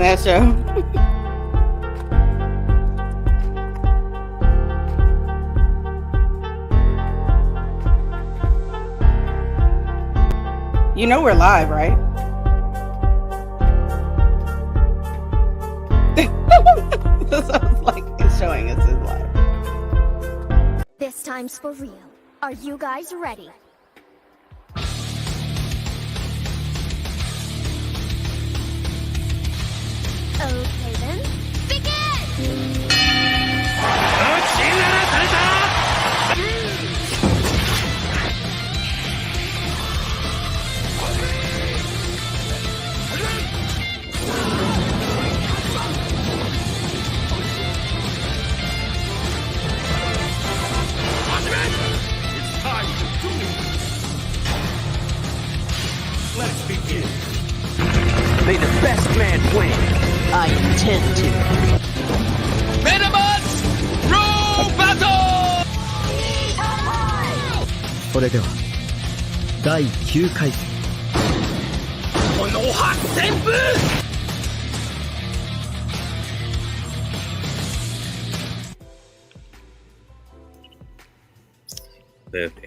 that show. You know we're live, right? Sounds like it's showing us is live. This time's for real. Are you guys ready? Okay then, begin! It's time to do it! Let's begin! May the best man win. I intend to. Venomous! Roll battle! それでは第9回戦この発旋部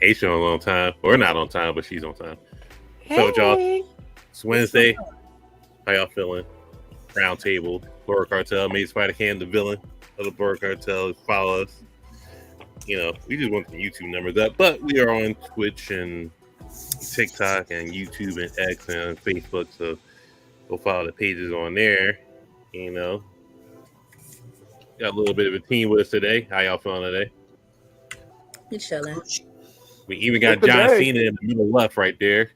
Aisha on a long time. Or not on time, but she's on time. So, y'all, it's Wednesday. How y'all feeling? Roundtable, Blerd Cartel, made Spider-Cam the villain of the Blerd Cartel. Follow us. You know, we just want the YouTube numbers up, but we are on Twitch and TikTok and YouTube and X and Facebook, so go follow the pages on there. You know, got a little bit of a team with us today. How y'all feeling today? You chilling. We even got John Cena in the middle left right there.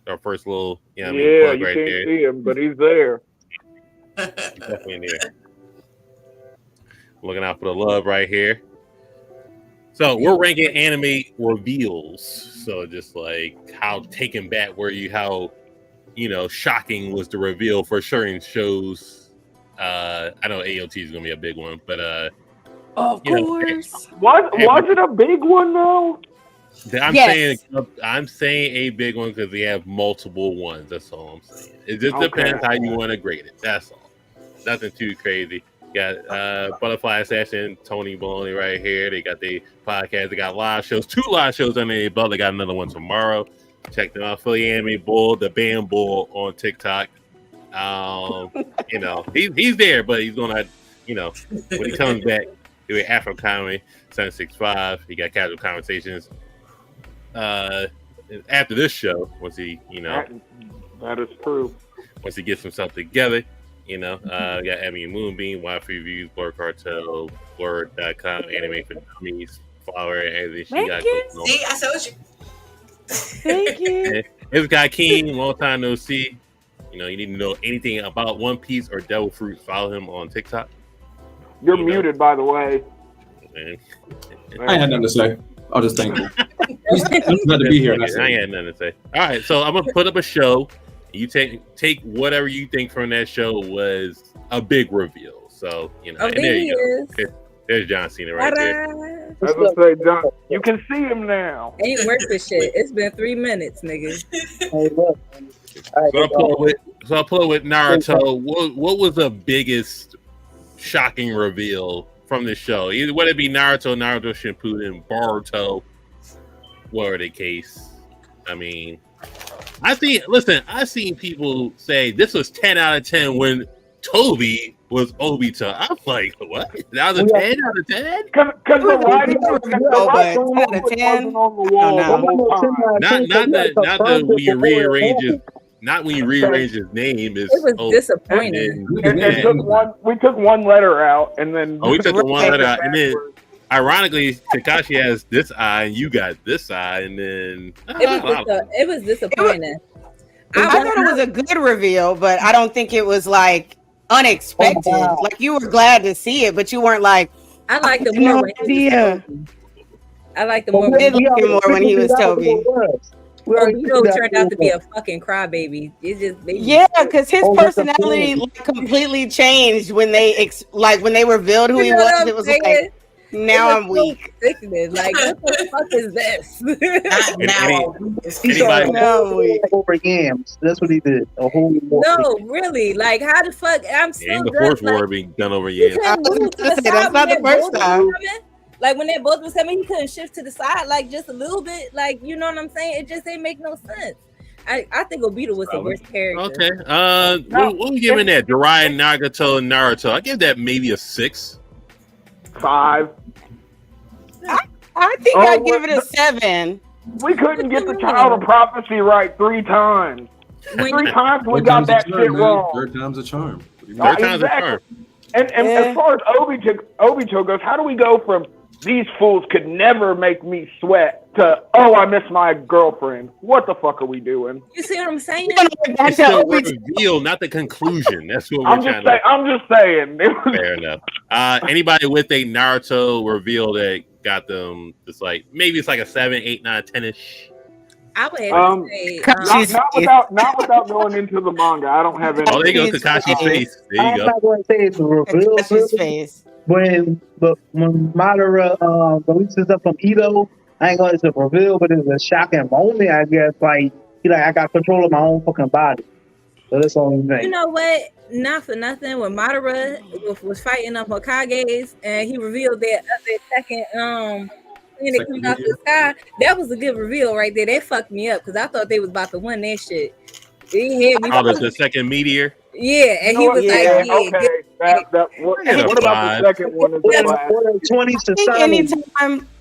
Our first little, plug you right can't there. see him, but he's there. He's definitely in there. Looking out for the love right here. So we're ranking anime reveals. So just like how taken back were you? How shocking was the reveal for certain shows? I know AOT is gonna be a big one, but of course. Was it a big one though? I'm saying a big one because we have multiple ones. That's all I'm saying. It just depends how you want to grade it. That's all. Nothing too crazy. Got Butterfly Assassin, Tony Baloney right here. They got the podcast. They got live shows. 2 live shows under their belt. They got another one tomorrow. Check them out. Philly Anime Bull, the Band Bull on TikTok. He's there, but he's gonna, when he comes back, do an Afro Comedy 765. He got Casual Conversations. After this show, once he, that is true. Once he gets himself together, we got Emmy and Moonbeam, Wife Reviews, Blerd Cartel, Blerd.com, Anime for Dummies, Flower, and everything she got going on. See, I told you. Thank you. It's Guy King, long time no see. You need to know anything about One Piece or Devil Fruit, follow him on TikTok. You're muted, by the way. Man. I ain't had nothing to say. I'll just thank you. I'm glad to be here. I ain't had nothing to say. All right, so I'm gonna put up a show. You take whatever you think from that show was a big reveal. So and there you go. There's John Cena right there. As I say, John, you can see him now. Ain't worth the shit. It's been 3 minutes, nigga. So I'll pull with Naruto. What was the biggest shocking reveal from the show? Either whether it be Naruto Shippuden, Boruto, whatever the case. I mean, I've seen people say this was 10 out of 10 when Toby was Obito. I'm like, what? That was a 10 out of 10? Because the writing was on the wall. Not that when you rearrange his, not when you rearrange his name. It was disappointing. We took one letter out, and then we took the one letter out, and then ironically, Takashi has this eye, and you got this eye, and then it was disappointing. I thought it was a good reveal, but I don't think it was like unexpected. Like you were glad to see it, but you weren't like. I like the more. I like the more. Did like him more when he was Toby. Turned out to be a fucking crybaby. It's just because his personality completely changed when they when they revealed who he was. It was like Now I'm weak. Sickness. Like, what the fuck is this? Now I'm weak. Over yams. That's what he did. A whole war. No, really. Like, how the fuck? I'm still Ain't the good. fourth war being done over yams. I was gonna say, that's not the first time. Like when that boat was coming, he couldn't shift to the side, like just a little bit. Like, you know what I'm saying? It just ain't make no sense. I think Obito was the worst character. Okay. What we giving that? Jiraiya, Nagato, and Naruto. I give that maybe a 6. 5. I think I'd give it a 7. We couldn't get the Child of Prophecy right 3 times. 3 times we got that shit wrong. Third time's a charm. Third time's a charm. And as far as Obito goes, how do we go from these fools could never make me sweat to, oh, I miss my girlfriend? What the fuck are we doing? You see what I'm saying? It's the reveal, not the conclusion. That's what we're trying to. I'm just saying. Fair enough. Anybody with a Naruto reveal that got them? It's like maybe it's like a 7, 8, 9, 10-ish. I would have to say not without going into the manga. I don't have any. Oh, there you go, Kakashi's face. There you go. I'm not going to say it's a reveal. Kakashi's face. When Madara releases up from Ito, I ain't going to say it's a reveal, but it's a shocking moment, I guess. Like, I got control of my own fucking body. So that's the only thing. You know what? Not for nothing. When Madara was fighting up Hokages and he revealed that second thing that came out the sky, that was a good reveal right there. That fucked me up because I thought they was about to win that shit. The second meteor. Yeah, and he was like, what about the second one?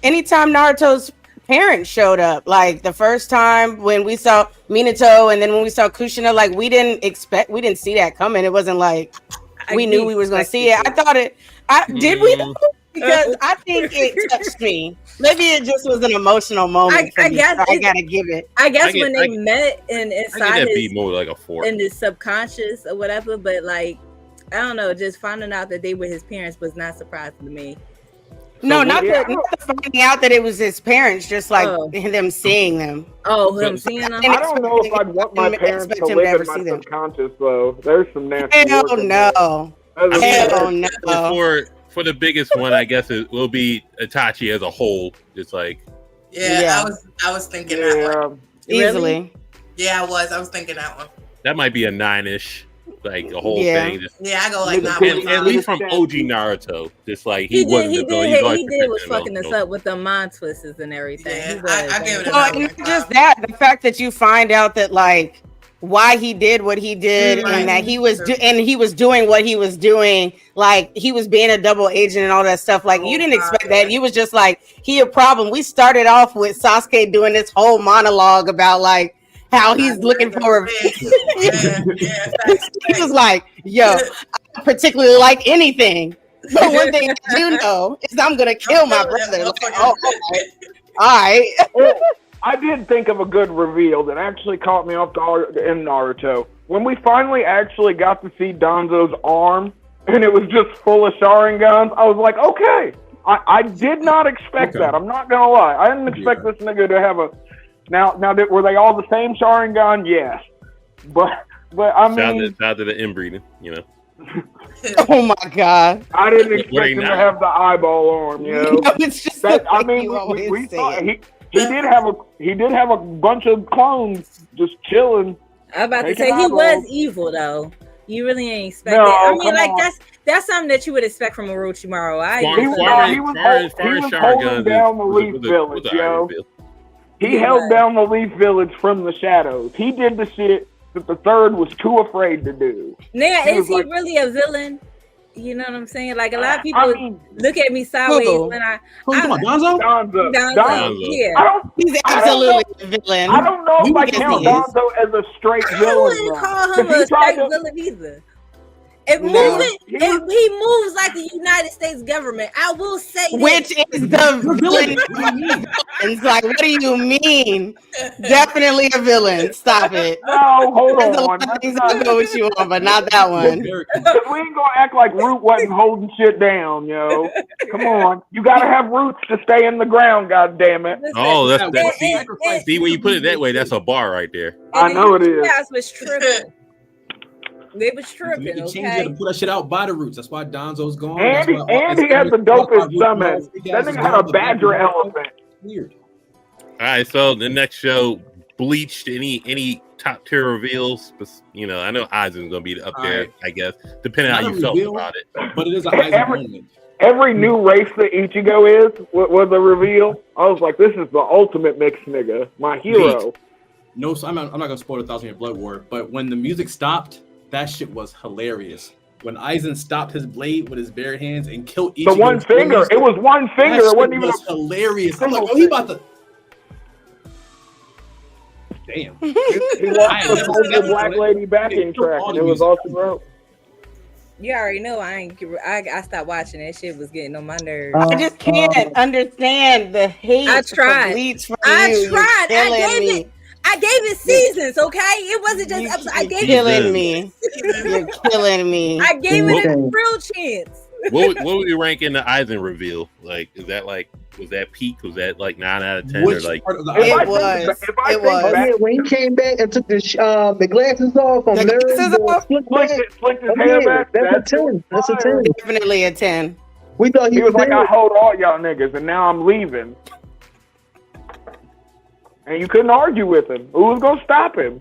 Anytime Naruto's parents showed up, like the first time when we saw Minato and then when we saw Kushina, like we didn't see that coming. It wasn't like we knew we was going to see it. I thought did we know? Because I think it touched me. Maybe it just was an emotional moment. I guess I gotta give it. I guess when they met inside his, more like a 4 in his subconscious or whatever, but like I don't know, just finding out that they were his parents was not surprising to me. No, not the finding out that it was his parents, just like them seeing them. Oh, him seeing them. I don't know if I'd want my parents to live in my subconscious though. There's some nasty. Hell no. Hell no. For the biggest one, I guess it will be Itachi as a whole. Just like I was thinking that one. Easily. Really? Yeah, I was thinking that one. That might be a 9-ish, like a whole thing. I go like 9. At least from OG Naruto, just like he did was fucking us up with the mind twisters and everything. Yeah, I gave it a 9. And just that, the fact that you find out that like why he did what he did and that he was doing what he was doing, like he was being a double agent and all that stuff. Like you didn't expect that. You was just like, he a problem. We started off with Sasuke doing this whole monologue about like how he's looking for he was like, yo, I don't particularly like anything, but one thing I do know is I'm gonna kill my brother. Like, all right. I did think of a good reveal that actually caught me off guard in Naruto. When we finally actually got to see Danzo's arm, and it was just full of Sharingans, I was like, okay. I did not expect that. I'm not going to lie. I didn't expect this nigga to have a... Now, were they all the same Sharingan? Yes. But I mean... Shout out to the inbreeding, you know. Oh my god! I didn't expect him to have the eyeball arm, you know. No, it's just that, I mean, we thought he did have a bunch of clones just chilling. I'm about to say he was evil though. You really ain't expect that. I mean, like that's something that you would expect from Orochimaru. He was holding down the Leaf Village, yo. He held down the Leaf Village from the shadows. He did the shit that the third was too afraid to do. Now, is he really a villain? You know what I'm saying? Like a lot of people look at me sideways when Danzo. Yeah, he's absolutely a villain. I don't know if I count Danzo as a straight villain. I wouldn't call him a straight villain either. If he moves like the United States government, I will say which is the villain. It's like, what do you mean? Definitely a villain. Stop it. No, hold on. There's a lot of things I'll go with you on, but not that one. We ain't gonna act like Root wasn't holding shit down, yo. Come on, you gotta have roots to stay in the ground. God damn it. Oh, see when you put it that way, that's a bar right there. I know it is. That was tripping. They was tripping. You change Okay. it to put that shit out by the roots. That's why Donzo's gone. And he had the dopest summon. That nigga had a badger elephant. Weird. All right, so the next show, Bleached. Any top tier reveals? You know, I know Aizen's gonna be up there. Right. I guess depending on how you felt about it. But it is an Aizen moment. Every new race that Ichigo was a reveal. I was like, this is the ultimate mixed nigga, my hero. No, so I'm not gonna spoil the 1,000-Year Blood War, but when the music stopped, that shit was hilarious. When Aizen stopped his blade with his bare hands and killed Ichigo. The one finger. It was one finger. It wasn't even hilarious. I'm like, oh, he about to. Damn. He lost the Black Lady backing track, and it was awesome, bro. You already know I stopped watching. That shit was getting on my nerves. I just can't understand the hate. I tried. For Bleach from I you. tried. You're I gave it seasons, okay? It wasn't just episodes. I gave killing me. You're killing me. I gave it a real chance. What would you rank in the Aizen reveal? Like, was that peak? Was that like 9 out of 10? Which or like part of the it was. It was. Yeah, when he came back and took the glasses off from Flicked his hair back. That's a 10. That's a 10. Definitely a 10. We thought he was like, I hold all y'all niggas, and now I'm leaving. And you couldn't argue with him. Who was gonna stop him?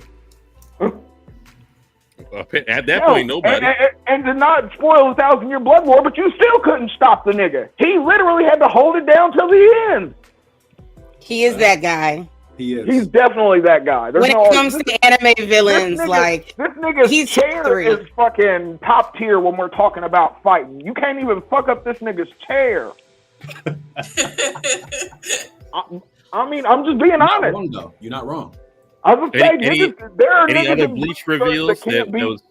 At that point, nobody. And to not spoil the 1,000-Year Blood War, but you still couldn't stop the nigga. He literally had to hold it down till the end. He is that guy. He is. He's definitely that guy. When it comes to anime villains, this he's nigga's chair is fucking top tier when we're talking about fighting. You can't even fuck up this nigga's chair. I mean, I'm just being honest. Wrong, though. You're not wrong. I was saying, there are any niggas other Bleach reveals that was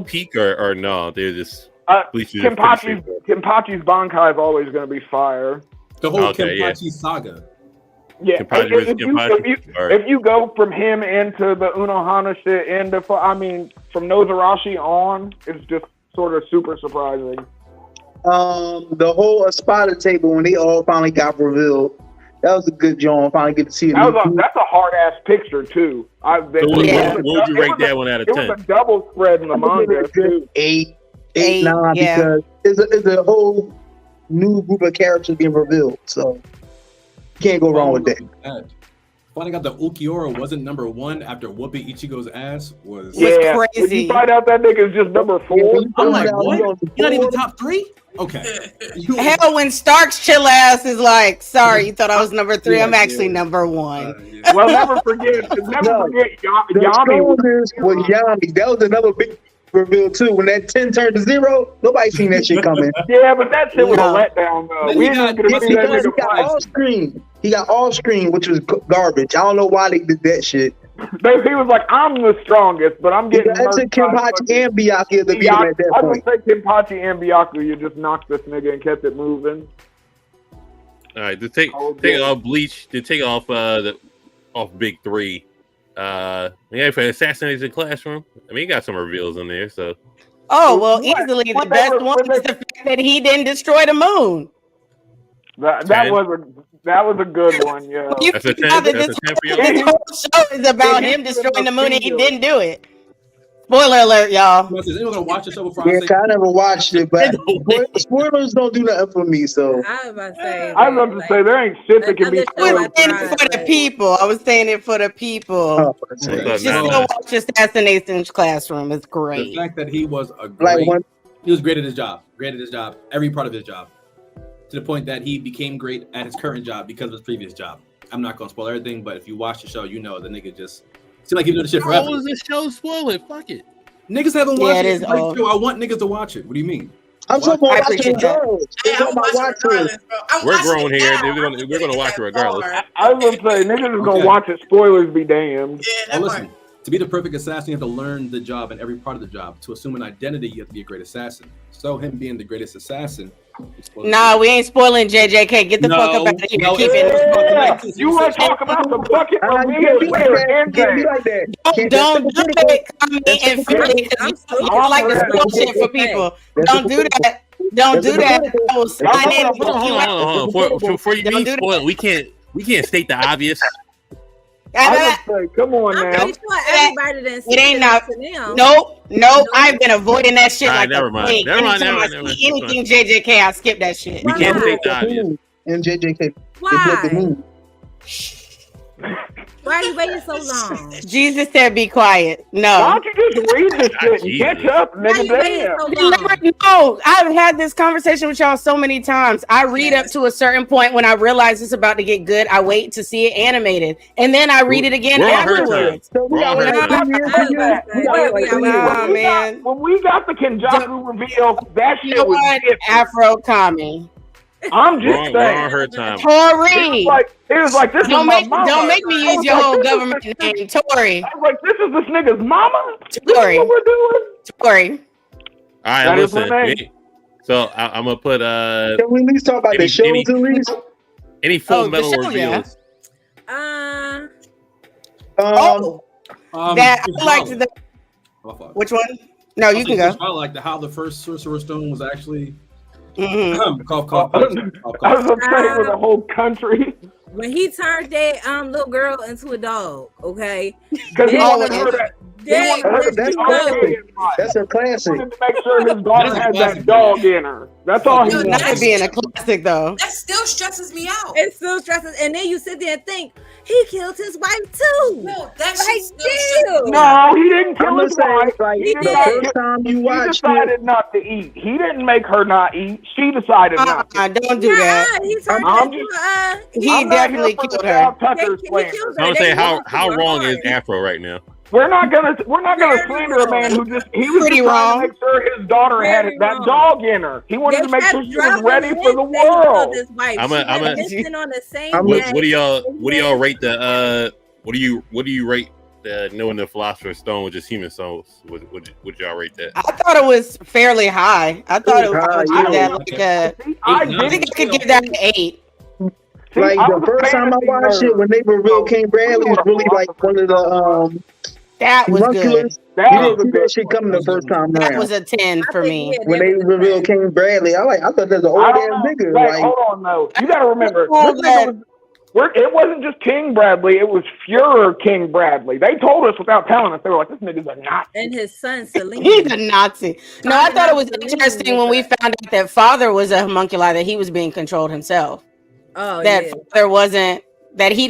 peak or no? They're just Bleach. Kenpachi's Bankai is always going to be fire. The whole Kenpachi saga. Yeah, if you go from him into the Unohana shit into, from Nozarashi on, it's just sort of super surprising. The whole Espada table when they all finally got revealed. That was a good job. Finally get to see it. That's a hard ass picture too. What would you rate that one out of 10? It was a double spread in the manga too. 8, 9, because it's a whole new group of characters being revealed. So you can't go wrong with that. Finding out that Ukiura wasn't number 1 after whooping Ichigo's ass was crazy. When you find out that nigga's just number 4, I'm like, what? You're not even top 3? Okay. Hell, when Stark's chill ass is like, sorry, you thought I was number 3. I'm actually number 1. Well, never forget Yami. Was Yami. That was another big reveal too. When that 10 turned to 0, nobody seen that shit coming. Yeah, but that shit was a letdown though. We didn't get to see that nigga got all screen. He got all screen, which was garbage. I don't know why they did that shit. He was like, I'm the strongest, but I'm getting. That's a Kenpachi and Byakuya to beat him at that point. I point. would say Kenpachi and Byakuya, you just knocked this nigga and kept it moving. All right, to take off Bleach, to take off off Big 3. Yeah, for Assassination Classroom. I mean, he got some reveals in there, so. Oh well, easily the best one is the fact that he didn't destroy the moon. That was a good one, yeah. That's a 10. This whole show is about him destroying the moon, and he didn't do it. Spoiler alert, y'all. Is anyone gonna watch the show before I never watched it, but spoilers don't do nothing for me. So I was about to say, there ain't shit that can be spoiled. I was saying it for the people. I was saying it for the people. Just go watch Assassination Classroom. It's great. The fact that he was he was great at his job. Every part of his job. To the point that he became great at his current job because of his previous job. I'm not gonna spoil everything, but if you watch the show, you know the nigga just seems like he's doing the shit forever. How was this show spoil it? Fuck it. Niggas haven't watched it. I want niggas to watch it. What do you mean? I'm talking about watching girls. We're grown here. We're gonna watch it regardless. I was gonna say niggas is gonna watch it. Spoilers be damned. Yeah, listen. To be the perfect assassin, you have to learn the job and every part of the job. To assume an identity, you have to be a great assassin. So him being the greatest assassin. Nah, we ain't spoiling JJK. Get the fuck up out of here. Keep it. You want to talk about the bucket for me? Don't do it. Come and finish. You don't like to spoil shit for people. Don't do that. Don't do that. I will sign in. Hold on. Before you spoil, we can't state the obvious. I would say, come on I'm now. pretty sure everybody didn't see It ain't not. now. Nope. I've been avoiding that shit All right, like never a mind. plague. Never mind. Anytime I see anything JJK, I skip that shit. We can't take the obvious. And JJK. Why? Why are you waiting so long? Jesus said, "Be quiet." No. Why don't you just read this shit and catch up, nigga? Damn. No, I've had this conversation with y'all so many times. I read up to a certain point when I realize it's about to get good. I wait to see it animated, and then I read it again afterwards. Man. When we got the Kenjaku reveal, that shit was Afro Kami. I'm just saying. Tori. It was like this don't is make, my mama. Don't make me use your whole government name, Tori. I was like, this is this nigga's mama? Tori. This is what we're doing? Tori. All right, That is listen. my name. So I'm gonna put Can we at least talk about the shows at least? Any full metal reveals? That I liked the. Which one? No, you can go. I like how the first Sorcerer's Stone was actually. Cough. I was afraid with the whole country. When he turned that little girl into a dog, okay? Because he wanted her to. That's a classic. He wanted to make sure his daughter had that dog in her. That's all he wanted. Not being a classic though. That still stresses me out. It still stresses, and then you sit there and think he killed his wife too. No, that like, shit still stresses me No, out. he didn't kill his wife. Like, the first time you watched decided not to eat. He didn't make her not eat. She decided not to. Don't do that. He definitely killed her. I would say how wrong is Afro right now? We're not gonna slander a man who he was pretty just trying wrong. to make sure his daughter had that dog in her. He wanted to make sure she was ready for the world. What do y'all rate the what do you rate the knowing the Philosopher's Stone with just human souls? Would y'all rate that? I thought it was fairly high. I thought it was. I think I could give that an 8. Like the first time I watched it, when they revealed King Bradley was really like one of the that was good. You didn't see that shit coming the first time around. That was a 10 for me. When they revealed King Bradley, I thought that was an old damn nigga. Like, hold on, though. You gotta remember, it wasn't just King Bradley; it was Fuhrer King Bradley. They told us without telling us. They were like, "This nigga's a Nazi." And his son, Celine. He's a Nazi. No, I thought it was interesting when we found out that father was a homunculi, that he was being controlled himself. Oh, that father wasn't. That he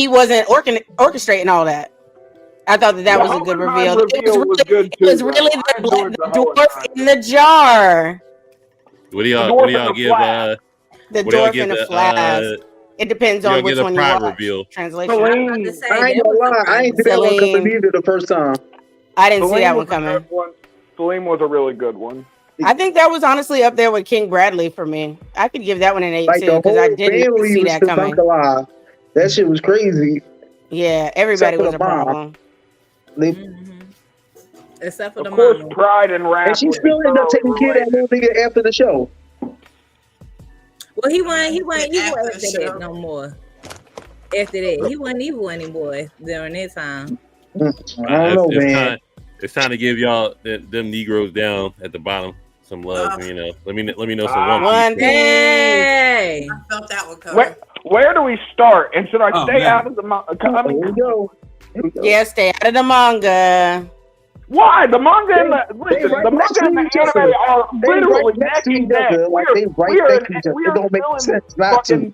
wasn't orchestrating all that. I thought that was a good reveal. It was really the dwarf in the jar. What do y'all give? The dwarf in the flask. It depends on which one you watch. Reveal. Translation. I ain't gonna lie, I ain't see that one coming either the first time. I didn't see that one coming. Salim was a really good one. I think that was honestly up there with King Bradley for me. I could give that one an 8 too, because I didn't see that coming. That shit was crazy. Yeah, everybody was a problem. Except for the course, mama. Pride and wrath. And she still ended up taking care of that little nigga after the show. Well, he wasn't evil after that no more. After that, he wasn't evil anymore during that time. I don't know, man. It's time to give y'all them Negroes down at the bottom some love. You know, let me know some one day. I felt that one coming. Where do we start? And should I stay out of the manga? Yeah, stay out of the manga. Why? The manga and the manga and the anime are literally neck and neck. It don't make sense not to.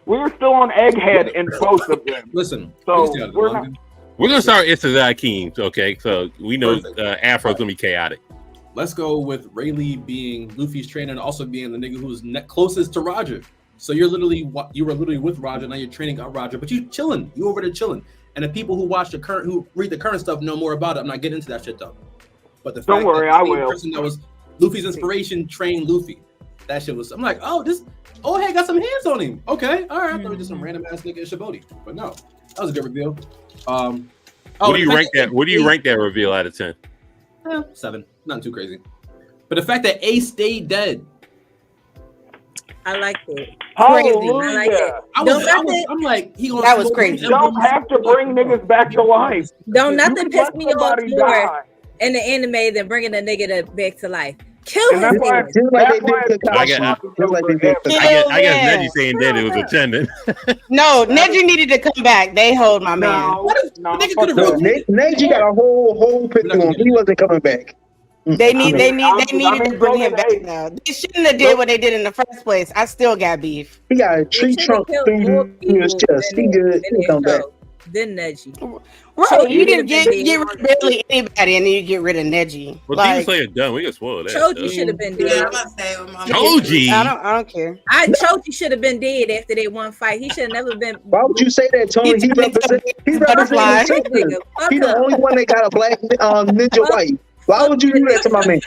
We're still on Egghead in both of them. Listen, so we're gonna start Issei King, okay? So we know Afro's gonna be chaotic. Let's go with Rayleigh being Luffy's trainer and also being the nigga who's closest to Roger. So you were literally with Roger. Now you're training out Roger, but you chilling. You over there chilling. And the people who read the current stuff know more about it. I'm not getting into that shit though. But the don't worry, I will. Person that was Luffy's inspiration trained Luffy. That shit was. I'm like, hey, got some hands on him. Okay, all right. I thought it was just some random ass nigga in Shibodi, but no, that was a good reveal. What do you rank that? What do you rank that reveal out of 10? 7. Not too crazy. But the fact that Ace stayed dead. I like it. Hallelujah. I like it. I'm like, that was crazy. You don't have to bring niggas back to life. Don't nothing piss me off more in the anime than bringing a nigga back to life. Kill his that's why, ass. Just like they that's why did it's I guess- Kakashi. Just like they did I guess him. Neji saying that it was a tendon. No, Neji needed to come back. They hold my man. No, What if no, nigga fuck could've No, rotated? Neji got a whole picture on him. He wasn't coming back. They needed to mean, bring him Logan, back hey. though. They shouldn't have did what they did in the first place. I still got beef. He got a They tree should've trunk killed through more his people chest. He than good. they He come back. showed. Then Neji. Right, Choji you didn't should've get been rid of barely anybody, and then you get rid of Neji. Well, Like, Demon Slayer done. We can spoil that. Choji should have been dead. Choji. I don't care. Choji should have been dead after they one fight. He should have never been. Why would you say that, Tony? He represents Butterfly. his sisters. Fuck He the up. only one that got a black ninja wife. Why would you do that to my man?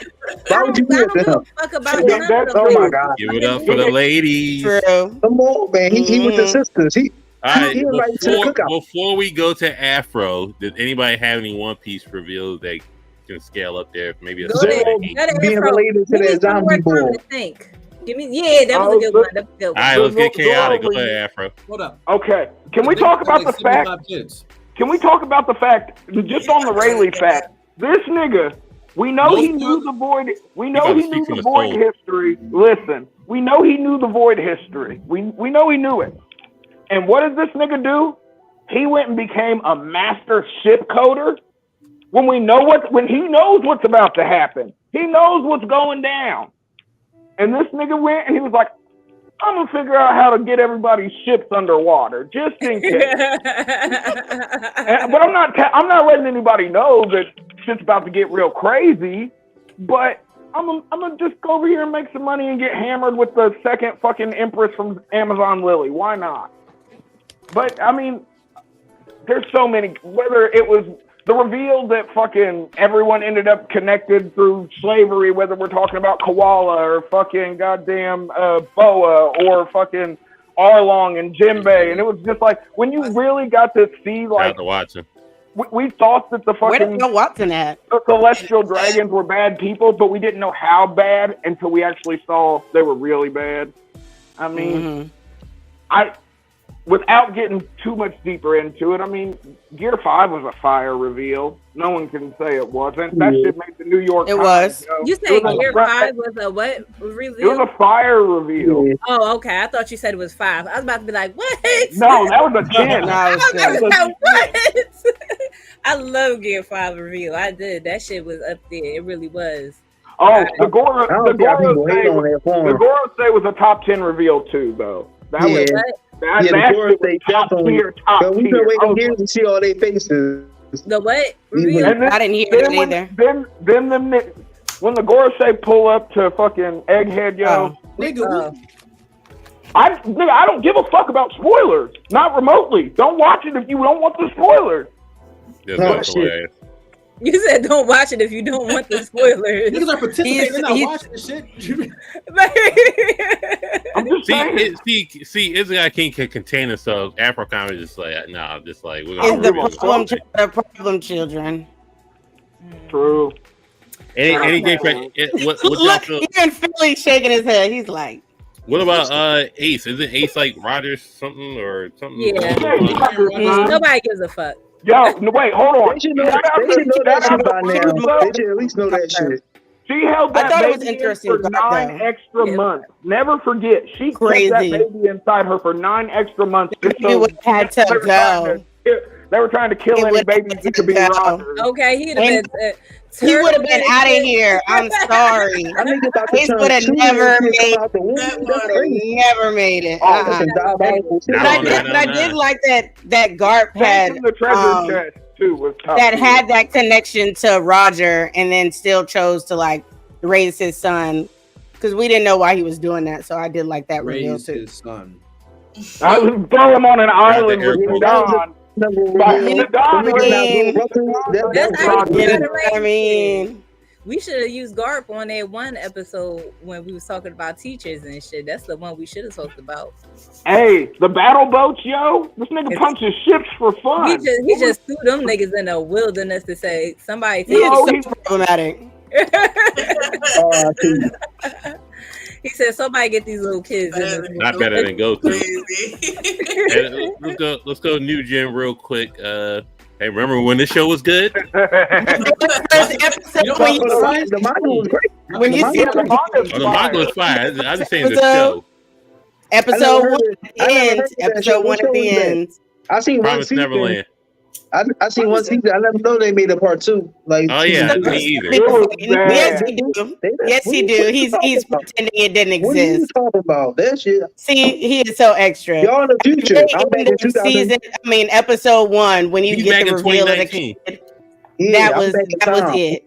Why would you do that to him? Fuck about Yeah, none that's- of them. Oh my God! Give it up for the ladies. True. Come on, man. He with the sisters. All right, He invited to the cookout. before we go to Afro, did anybody have any One Piece reveals that can scale up there? Maybe a Go seven, there. eight? Go there, Being Afro. related to Give me that some more zombie time boy. to think. Give me, yeah, that was a good one. That was a good All one. right, let's get chaotic. Go Go ahead, Afro. Hold up. Okay, can we talk about the fact? Can we talk about the fact, just on the Rayleigh fact, this nigga, we know he knew the void. We know he knew the void history. Listen, we know he knew the void history. We know he knew it. And what did this nigga do? He went and became a master ship coder. When he knows what's about to happen, he knows what's going down. And this nigga went and he was like, I'm gonna figure out how to get everybody's ships underwater, just in case. But I'm not letting anybody know that shit's about to get real crazy. But I'm gonna just go over here and make some money and get hammered with the second fucking Empress from Amazon Lily. Why not? But I mean, there's so many. Whether it was the reveal that fucking everyone ended up connected through slavery, whether we're talking about Koala or fucking goddamn Boa or fucking Arlong and Jinbei, and it was just like when you really got to see like we thought that the Where fucking the hell Watson at? the celestial dragons were bad people, but we didn't know how bad until we actually saw they were really bad. I mean, without getting too much deeper into it, I mean, Gear 5 was a fire reveal. No one can say it wasn't. That shit made the New York Times. Was. You said Gear 5 was a what reveal? It was a fire reveal. Oh, okay. I thought you said it was 5. I was about to be like, what? No, that was a 10. I was like, what? I love Gear 5 reveal. I did. That shit was up there. It really was. Oh, the Goro say was a top 10 reveal too, though. That was the Goro say definitely. But we been waiting years to see all their faces. The what? Reveal? I didn't hear it either. Then when the Gorosei pull up to fucking Egghead, yo, I don't give a fuck about spoilers. Not remotely. Don't watch it if you don't want the spoilers. Hilarious. You said don't watch it if you don't want the spoilers. Niggas are participating. They're not watching this shit. I'm just saying. See, Izaga King can contain himself. Afro-Com is just like, nah, just like we're It's gonna the problem children. True. Any game for what y'all Look, feel? even Philly shaking his head. He's like, What about Ace? Isn't Ace like Rogers something or something? Yeah. Nobody gives a fuck. Yo, no, wait, hold on. They should know that shit by now. They should at least know that shit. She held that thought it was baby interesting for 9 extra months. Never forget, she kept that baby inside her for 9 extra months. Just It would have to go. They were trying to kill any baby who could be Rogers. Okay, he'd have been. He would have been out of here. I'm sorry. Ace would have never made it. But I did like that Garp had the treasure chest too was tough. that had that connection to Roger, and then still chose to like raise his son because we didn't know why he was doing that. So I did like that reveal too. His son. I would throw him on an island with Don. I mean, we should have used Garp on that one episode when we was talking about teachers and shit. That's the one we should have talked about. Hey, the battle boats, yo. This nigga punches ships for fun. He just threw them niggas in the wilderness to say somebody. He's problematic. He said, "Somebody get these little kids." Not better than Goku. Let's go, New Gen, real quick. Hey, remember when this show was good? First episode when you The manga was great. when you see the manga's Oh, the manga was fire. I'm just saying the Episode- show. episode one heard at I the never end, heard of that episode show. one What at show the was that? end. I seen one Promise season. Neverland. I seen one season. I never know they made a part 2. Like, Oh season yeah, 2. me either. It was Yes, bad. he do. They- Yes, he what do. you He's talking about? pretending it didn't What are you exist. talking about? That shit. See, he is so extra. Y'all in the future. Very I'm back end in of 2000. episode 1 when you He's get back the in reveal of the 2019. kid. Yeah, that I'm was back in that was time. it.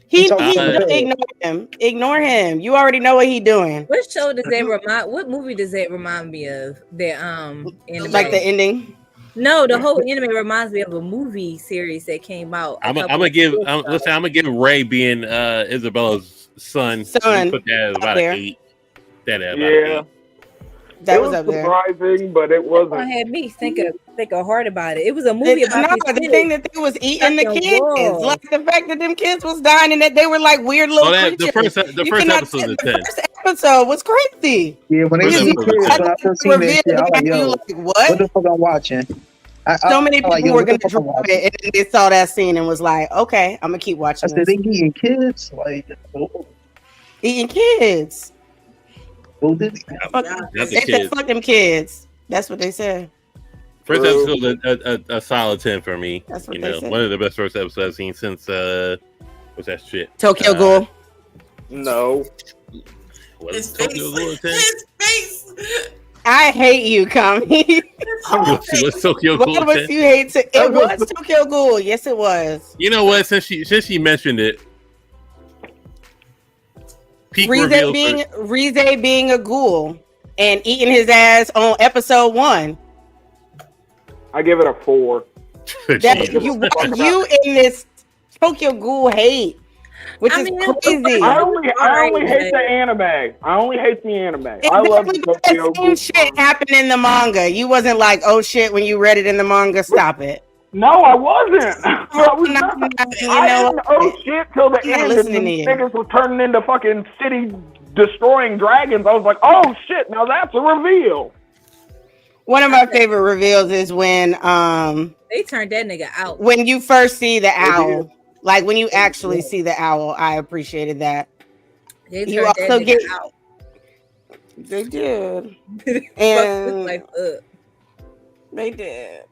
He talking about ignore him. Ignore him. You already know what he doing. What show does that remind? What movie does that remind me of? That anime? Like the ending. No, the whole anime reminds me of a movie series that came out. I'm gonna give. Listen, I'm gonna give Ray being Isabella's son. Son, Put that as about there. an 8. That at about Yeah. 8. That It was was up there. surprising, but it That one wasn't. had me think hard about it. It was a movie about No, these the kids. thing that they was eating the Fucking kids, wolves. like the fact that them kids was dying and that they were like weird little Oh, that the creatures. first You first cannot- episode is the 10. first episode was crazy. Yeah, when they First see episode kids, was when I first seen that Revealed shit, I was like, you yo, like, what what? the fuck I'm watching? So many people like, yo, were what the gonna fuck I'm drop watching? it, and then they saw that scene and was like, "Okay, I'm gonna keep I watching said, this." they eating kids? Like, oh, Eating kids. who did it? Fuck, Not they the said, kids. "Fuck them kids." That's what they said. First episode was a solid 10 for me. That's what You they know, said. one of the best first episodes I've seen since what's that shit? Tokyo Ghoul. No. Was His it Tokyo Ghoul face. 10? His face. I hate you, Kami. Was Tokyo Why Ghoul must 10? you hate to? It was Tokyo Ghoul. Yes, it was. You know what? Since she mentioned it, peak reveal Rize being a ghoul and eating his ass on episode 1. I give it a 4. That you in this Tokyo Ghoul hate, which is crazy. I only hate the anime. I only hate the anime. I love the Tokyo That same Ghoul. shit happened in the manga. You wasn't like, oh shit, when you read it in the manga. Stop it. No, I wasn't. I was No, not. no, you I know didn't what? shit till the I'm not end, and listening the to you. niggas were turning into fucking city destroying dragons. I was like, oh shit, now that's a reveal. One of my favorite reveals is when They turned that nigga out. when you first see the owl. Like when you actually see the owl, I appreciated that. They turned You that also nigga get out. they did. Fuck his And life up. they did.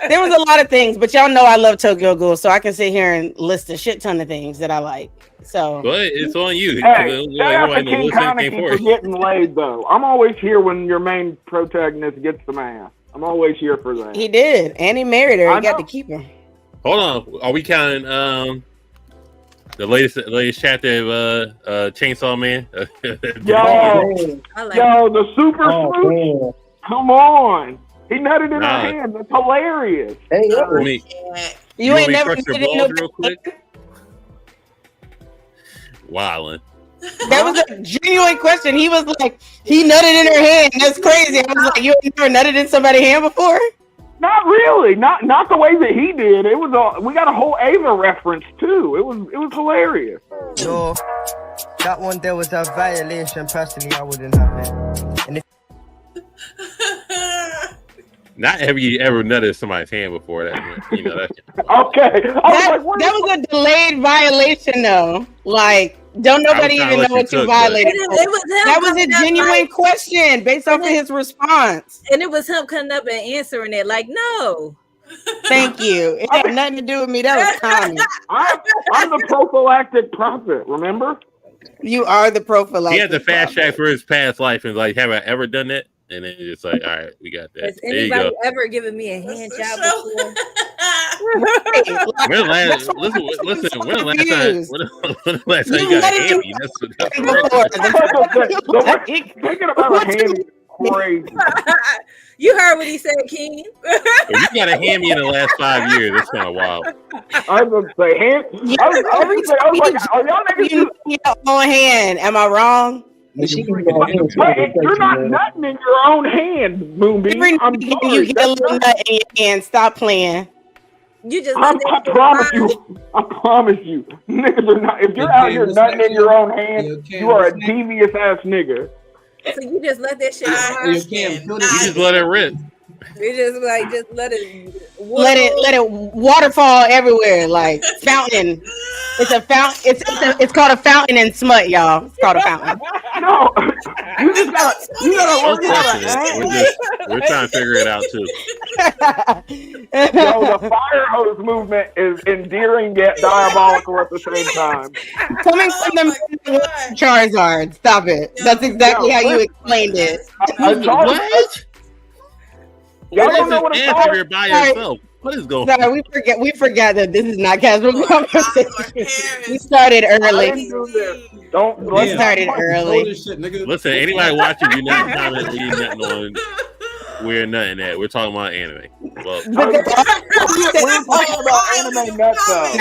There was a lot of things, but y'all know I love Tokyo Ghoul, so I can sit here and list a shit ton of things that I like. So But it's on you. Hey, shout out to Nobody King listening came Kaneki for forward. getting laid, though. I'm always here when your main protagonist gets some ass. I'm always here for that. he did, and he married her. I He got know. to keep her. Hold on. Are we counting the latest chapter of Chainsaw Man? Yo, I like yo, the super Oh, smooth. man. Come on. He nutted in Nah. her hand. That's hilarious. Hey, yo. Let me- You want ain't me to never crush your did it balls no real quick? Wildin'. That was a genuine question. He was like, he nutted in her hand. That's crazy. I was like, you ain't never nutted in somebody's hand before? Not really. Not the way that he did. It was we got a whole Ava reference too. It was hilarious. No, that one there was a violation. Personally, I wouldn't have it. And if Not have you ever nutted somebody's hand before that? You know that. Okay. That was a delayed violation, though. Like, don't nobody I was trying even to let know what you you cook, but- violated. It was him That was a coming up genuine like- question based off of his response. And it was him coming up and answering it like, no. Thank you. It had nothing to do with me. That was Tommy. I'm the prophylactic prophet. Remember? You are the prophylactic. He had to fast track for his past life and like, have I ever done that? And then it's like, all right, we got that. Has There you anybody go. ever given me a hand job before? When the last, listen, when the last time, when the last time you got a hammy? That's Thinking about a hand is crazy. You heard what he said, King. If you got a hammy in the last 5 years, that's kind of wild. I was gonna say hand. I was like, are y'all niggas? You need your own hand. Am I wrong? Wait, you're not nutting in your own hand, Moonbeam. Every I'm time sorry. you get a little nut in your hand. Stop playing. You just I promise you. I promise you. Niggas are not. If you're out here nutting in your own hand, you are a devious ass nigga. So you just let that shit Yo, go. Cam, You just let it rip. It just like just let it waterfall everywhere, like fountain. It's a fountain. It's called a fountain in smut, y'all. It's called a fountain. No, you gotta work it. We're trying to figure it out too. Yo, the fire hose movement is endearing yet diabolical at the same time. Coming from the Charizard. Stop it. That's exactly how you explained it. What? Y'all don't know what it's called? By yourself. What is going on? Sorry, we forgot that this is not casual conversation. We started early. We started early. Listen, anybody watching, do not comment leave nothing on We're Nothing At. We're talking about anime. Well, we're talking about anime nuts, though.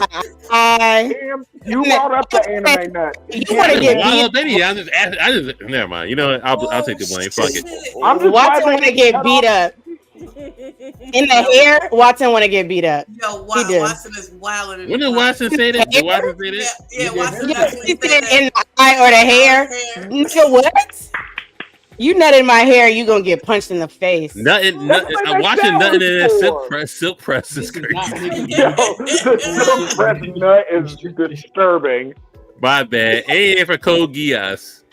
You brought up the anime nut. You want to get beat? I just never mind. You know what? I'll take the blame. Fuck it. I'm just Watson want to get beat up. In the hair, Watson want to get beat up. Yo, Watson is wild. When did Watson say that? Did Watson say that? Yeah, Watson he said in the eye or the hair. Nigga, what? You nut in my hair, you gonna get punched in the face. I'm watching nothing in that silk press is crazy. Yo, the silk press nut is disturbing. My bad. A for Code Geass.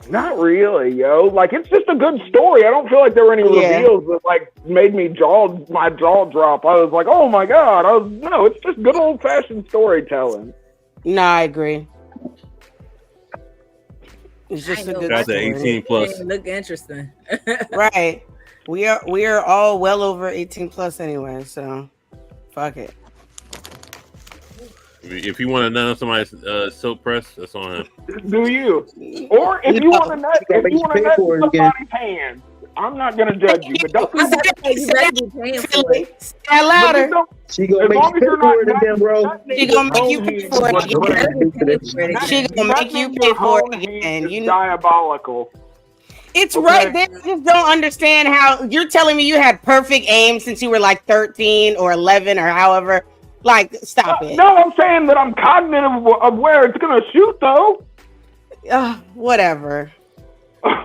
Not really, yo. Like, it's just a good story. I don't feel like there were any reveals that like made me my jaw drop. I was like, oh my god. No, it's just good old fashioned storytelling. No, I agree. It's just a good Got the 18 plus. Look interesting. Right. We are all well over 18 plus anyway, so fuck it. If you want to nut on somebody's silk press, that's on him. Do you? Or if you want to nut, somebody's hand, I'm not gonna judge you, but don't. Stand louder. She gonna make you pay for it again, bro. She gonna make you pay for it again. She gonna make you pay for it again. You diabolical. It's right there. I just don't understand how you're telling me you had perfect aim since you were like 13 or 11 or however. Like, stop it. No, I'm saying that I'm cognitive of where it's gonna shoot, though. Whatever.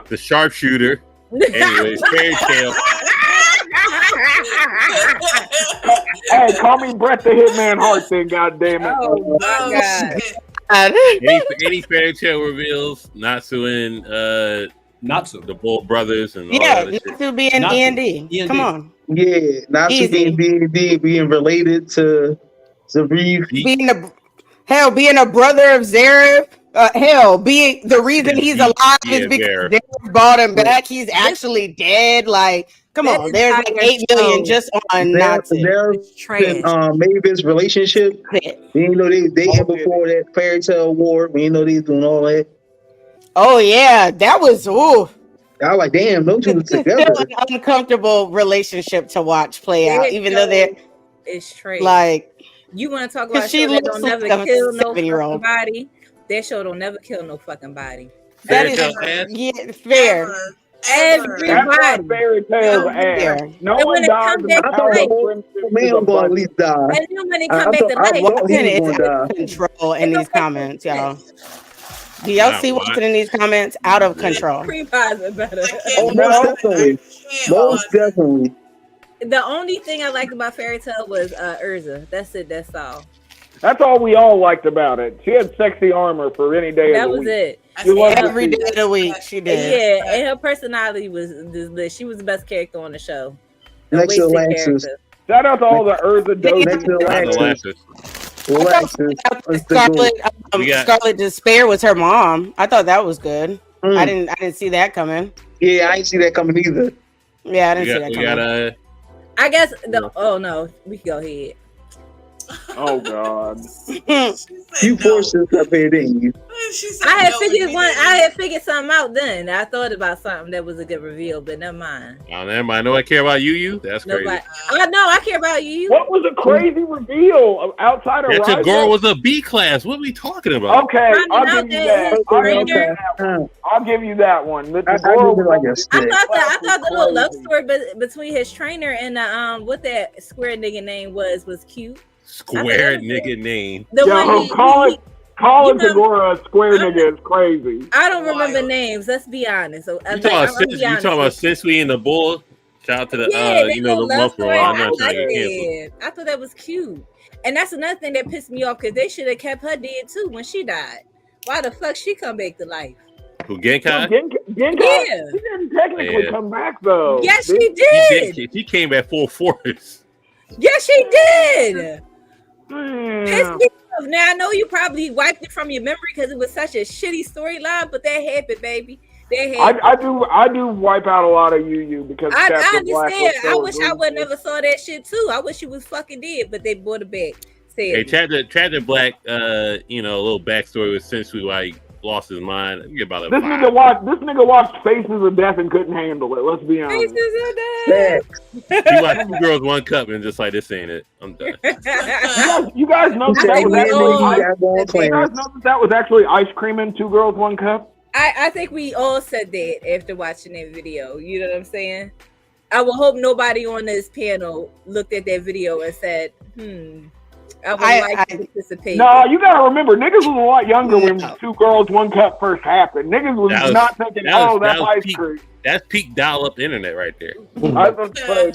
The sharpshooter. Anyways, Fairy Tail. Hey, call me Brett the Hitman Hart then, goddammit. Oh my god. Any Fairy Tail reveals, Natsu and Natsu, the Bull Brothers, and all that shit. Natsu being D&D. Come on. Yeah, Natsu being D&D, being related to Zarif. Being a brother of Zarif. Being the reason he's alive is because Zarif brought him back. He's actually dead. Like, come on. There's like 8 million just on Natsu. Mavis relationship. You know they dated before that Fairy Tail War. You know they doing all that. Oh yeah, that was I was like, damn, those two together. An uncomfortable relationship to watch play out, even though they're it's true. Like, you want to talk about she show that don't looks never like a kill no 7-year-old fucking body? That show don't never kill no fucking body. That is fair. Everybody. Fairy Tail's ass. No one dies. I thought the whole man gonna at least die. And then when they come back to life, It's out of control in these comments, y'all. Do y'all see what's in these comments? Out of control. Cream pies are better. Oh, most definitely. Most definitely. The only thing I liked about Fairy Tail was Urza. That's it. That's all. That's all we all liked about it. She had sexy armor for any day of the week. That was it. Every day of the week, she did. Yeah, and her personality was she was the best character on the show. Next to Lances. Shout out to all the Urza Scarlet Despair was her mom. I thought that was good. I didn't see that coming. Yeah, I didn't see that coming either. Yeah, I didn't see that coming. I guess oh no, we can go ahead. Oh God! You forced this up here, didn't you? I had figured something out then. I thought about something that was a good reveal, but never mind. Oh, never mind. Nobody care about you. That's crazy. I care about you. What was a crazy reveal outside of that? Tagore was a B class. What are we talking about? Okay, I'll give you that. I'll give you that one. I thought the little love story between his trainer and what that square nigga name was cute. Square nigga name. The one Calling Tagora a square nigga is crazy. I don't remember names. Let's be honest. So, You talking about since we in the bull? Shout out to the the month for I'm not trying to get canceled. I thought that was cute, and that's another thing that pissed me off because they should have kept her dead too when she died. Why the fuck she come back to life? Who, Genkai? Yeah. She didn't technically come back though. Yes, she did. She came at full force. Yes, she did. Pissed me off. Now I know you probably wiped it from your memory because it was such a shitty storyline, but that happened, baby. I do wipe out a lot of Yu because I Captain Black understand. was so I wish I would never saw that shit too. I wish she was fucking dead, but they brought it back. Hey, Captain Black, a little backstory was since we like lost his mind. Get about this nigga watched Faces of Death and couldn't handle it. Let's be honest. Faces of Death. He watched 2 Girls, 1 Cup and just like, this ain't it. I'm done. You guys know that was actually ice cream in 2 Girls, 1 Cup. I think we all said that after watching that video. You know what I'm saying? I would hope nobody on this panel looked at that video and said, I would like to participate. No, you gotta remember, niggas was a lot younger when 2 Girls, 1 Cup first happened. Niggas was not thinking, that's ice cream. That's peak dial-up internet right there. I was gonna say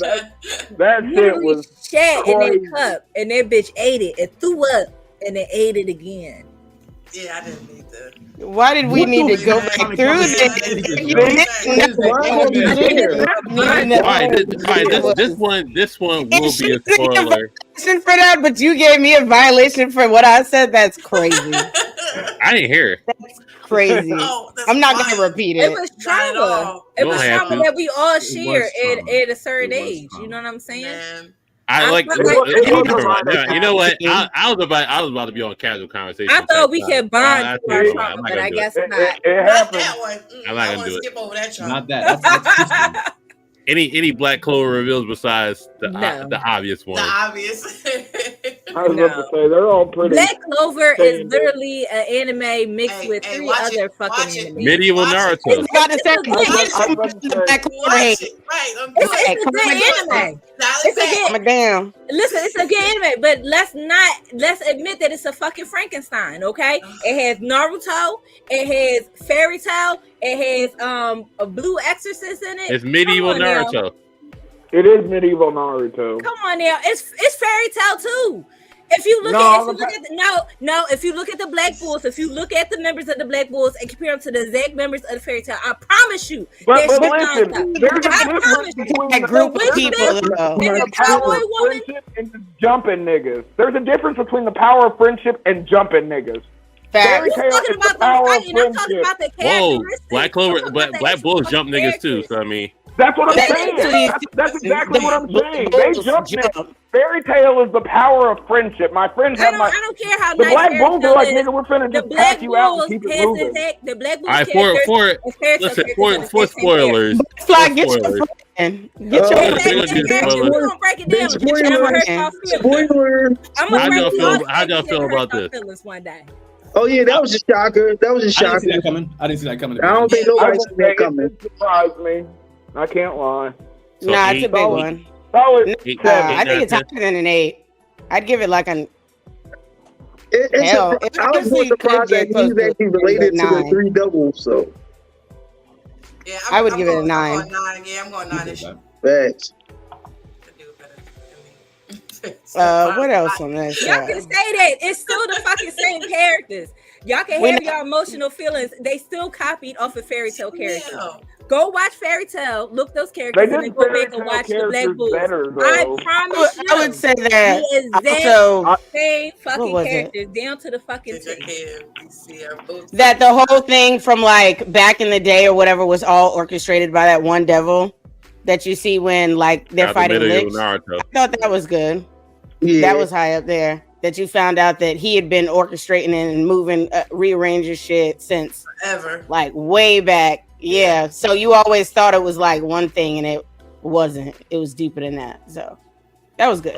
that shit was shat in that cup, and that bitch ate it and threw up, and then ate it again. Yeah, I didn't need that. Why did we need to go back through this? This one will be a spoiler. For that, but you gave me a violation for what I said. That's crazy. I didn't hear. That's crazy. I'm not going to repeat it. It was trauma. It was trauma that we all share at a certain age. You know what I'm saying? I like. You know what? I was about to be on casual conversation. I thought we could bond to our trauma, but I guess not. It happened. I'm not gonna do it. Skip over that trauma. Not that. Any Black Clover reveals besides the obvious one? The obvious. I was about to say they're all pretty. Black Clover is literally an anime mixed with 3 other fucking anime. Medieval Naruto. It's a good anime. Listen, it's a good anime, but let's admit that it's a fucking Frankenstein, okay? It has Naruto, it has Fairy Tail, it has a Blue Exorcist in it. It's medieval Naruto. It is medieval Naruto. Come on now, it's Fairy Tail too. If you look if you look at the Black Bulls, if you look at the members of the Black Bulls and compare them to the exact members of the Fairy Tail, I promise you. But listen, there's a difference between a group of people and the power of friendship and the jumping niggas. There's a difference between the power of friendship and jumping niggas. Fairy Tail is the power of friendship. Whoa, Black Clover, Black Bulls jump niggas too. So I mean. That's what I'm saying. That's exactly what I'm saying. They jump niggas. Fairy Tail is the power of friendship. My friends have I don't care how the nice Black Bulls are like, is. nigga, we're finna just pass you out and keep it moving. The Black Bulls. For spoilers. Fly, get your friend. Get your break it down. Spoiler. How y'all feel about this? One day. Oh yeah, that was a shocker. That was a shocker. I didn't see that coming. I don't think nobody saw that coming. It surprised me. I can't lie. Nah, it's a big one. I think it's higher than an 8. I'd give it like an. I was more surprised that he's actually related to the 3 doubles. So. Yeah, I would give it a 9. I'm going 9-ish. Thanks. What else on this? Y'all can say that it's still the fucking same characters. Y'all can have your emotional feelings. They still copied off of Fairy Tail characters. Go watch Fairy Tail, look those characters, and then go back and watch the Black Bulls. I promise you, I would say that. The exact same fucking characters, down to the fucking that the whole thing from like back in the day or whatever was all orchestrated by that one devil that you see when like they're fighting Lich. I thought that was good. Yeah. That was high up there. That you found out that he had been orchestrating and moving, rearranging shit since ever, like way back. Yeah. So you always thought it was like one thing, and it wasn't. It was deeper than that. So that was good.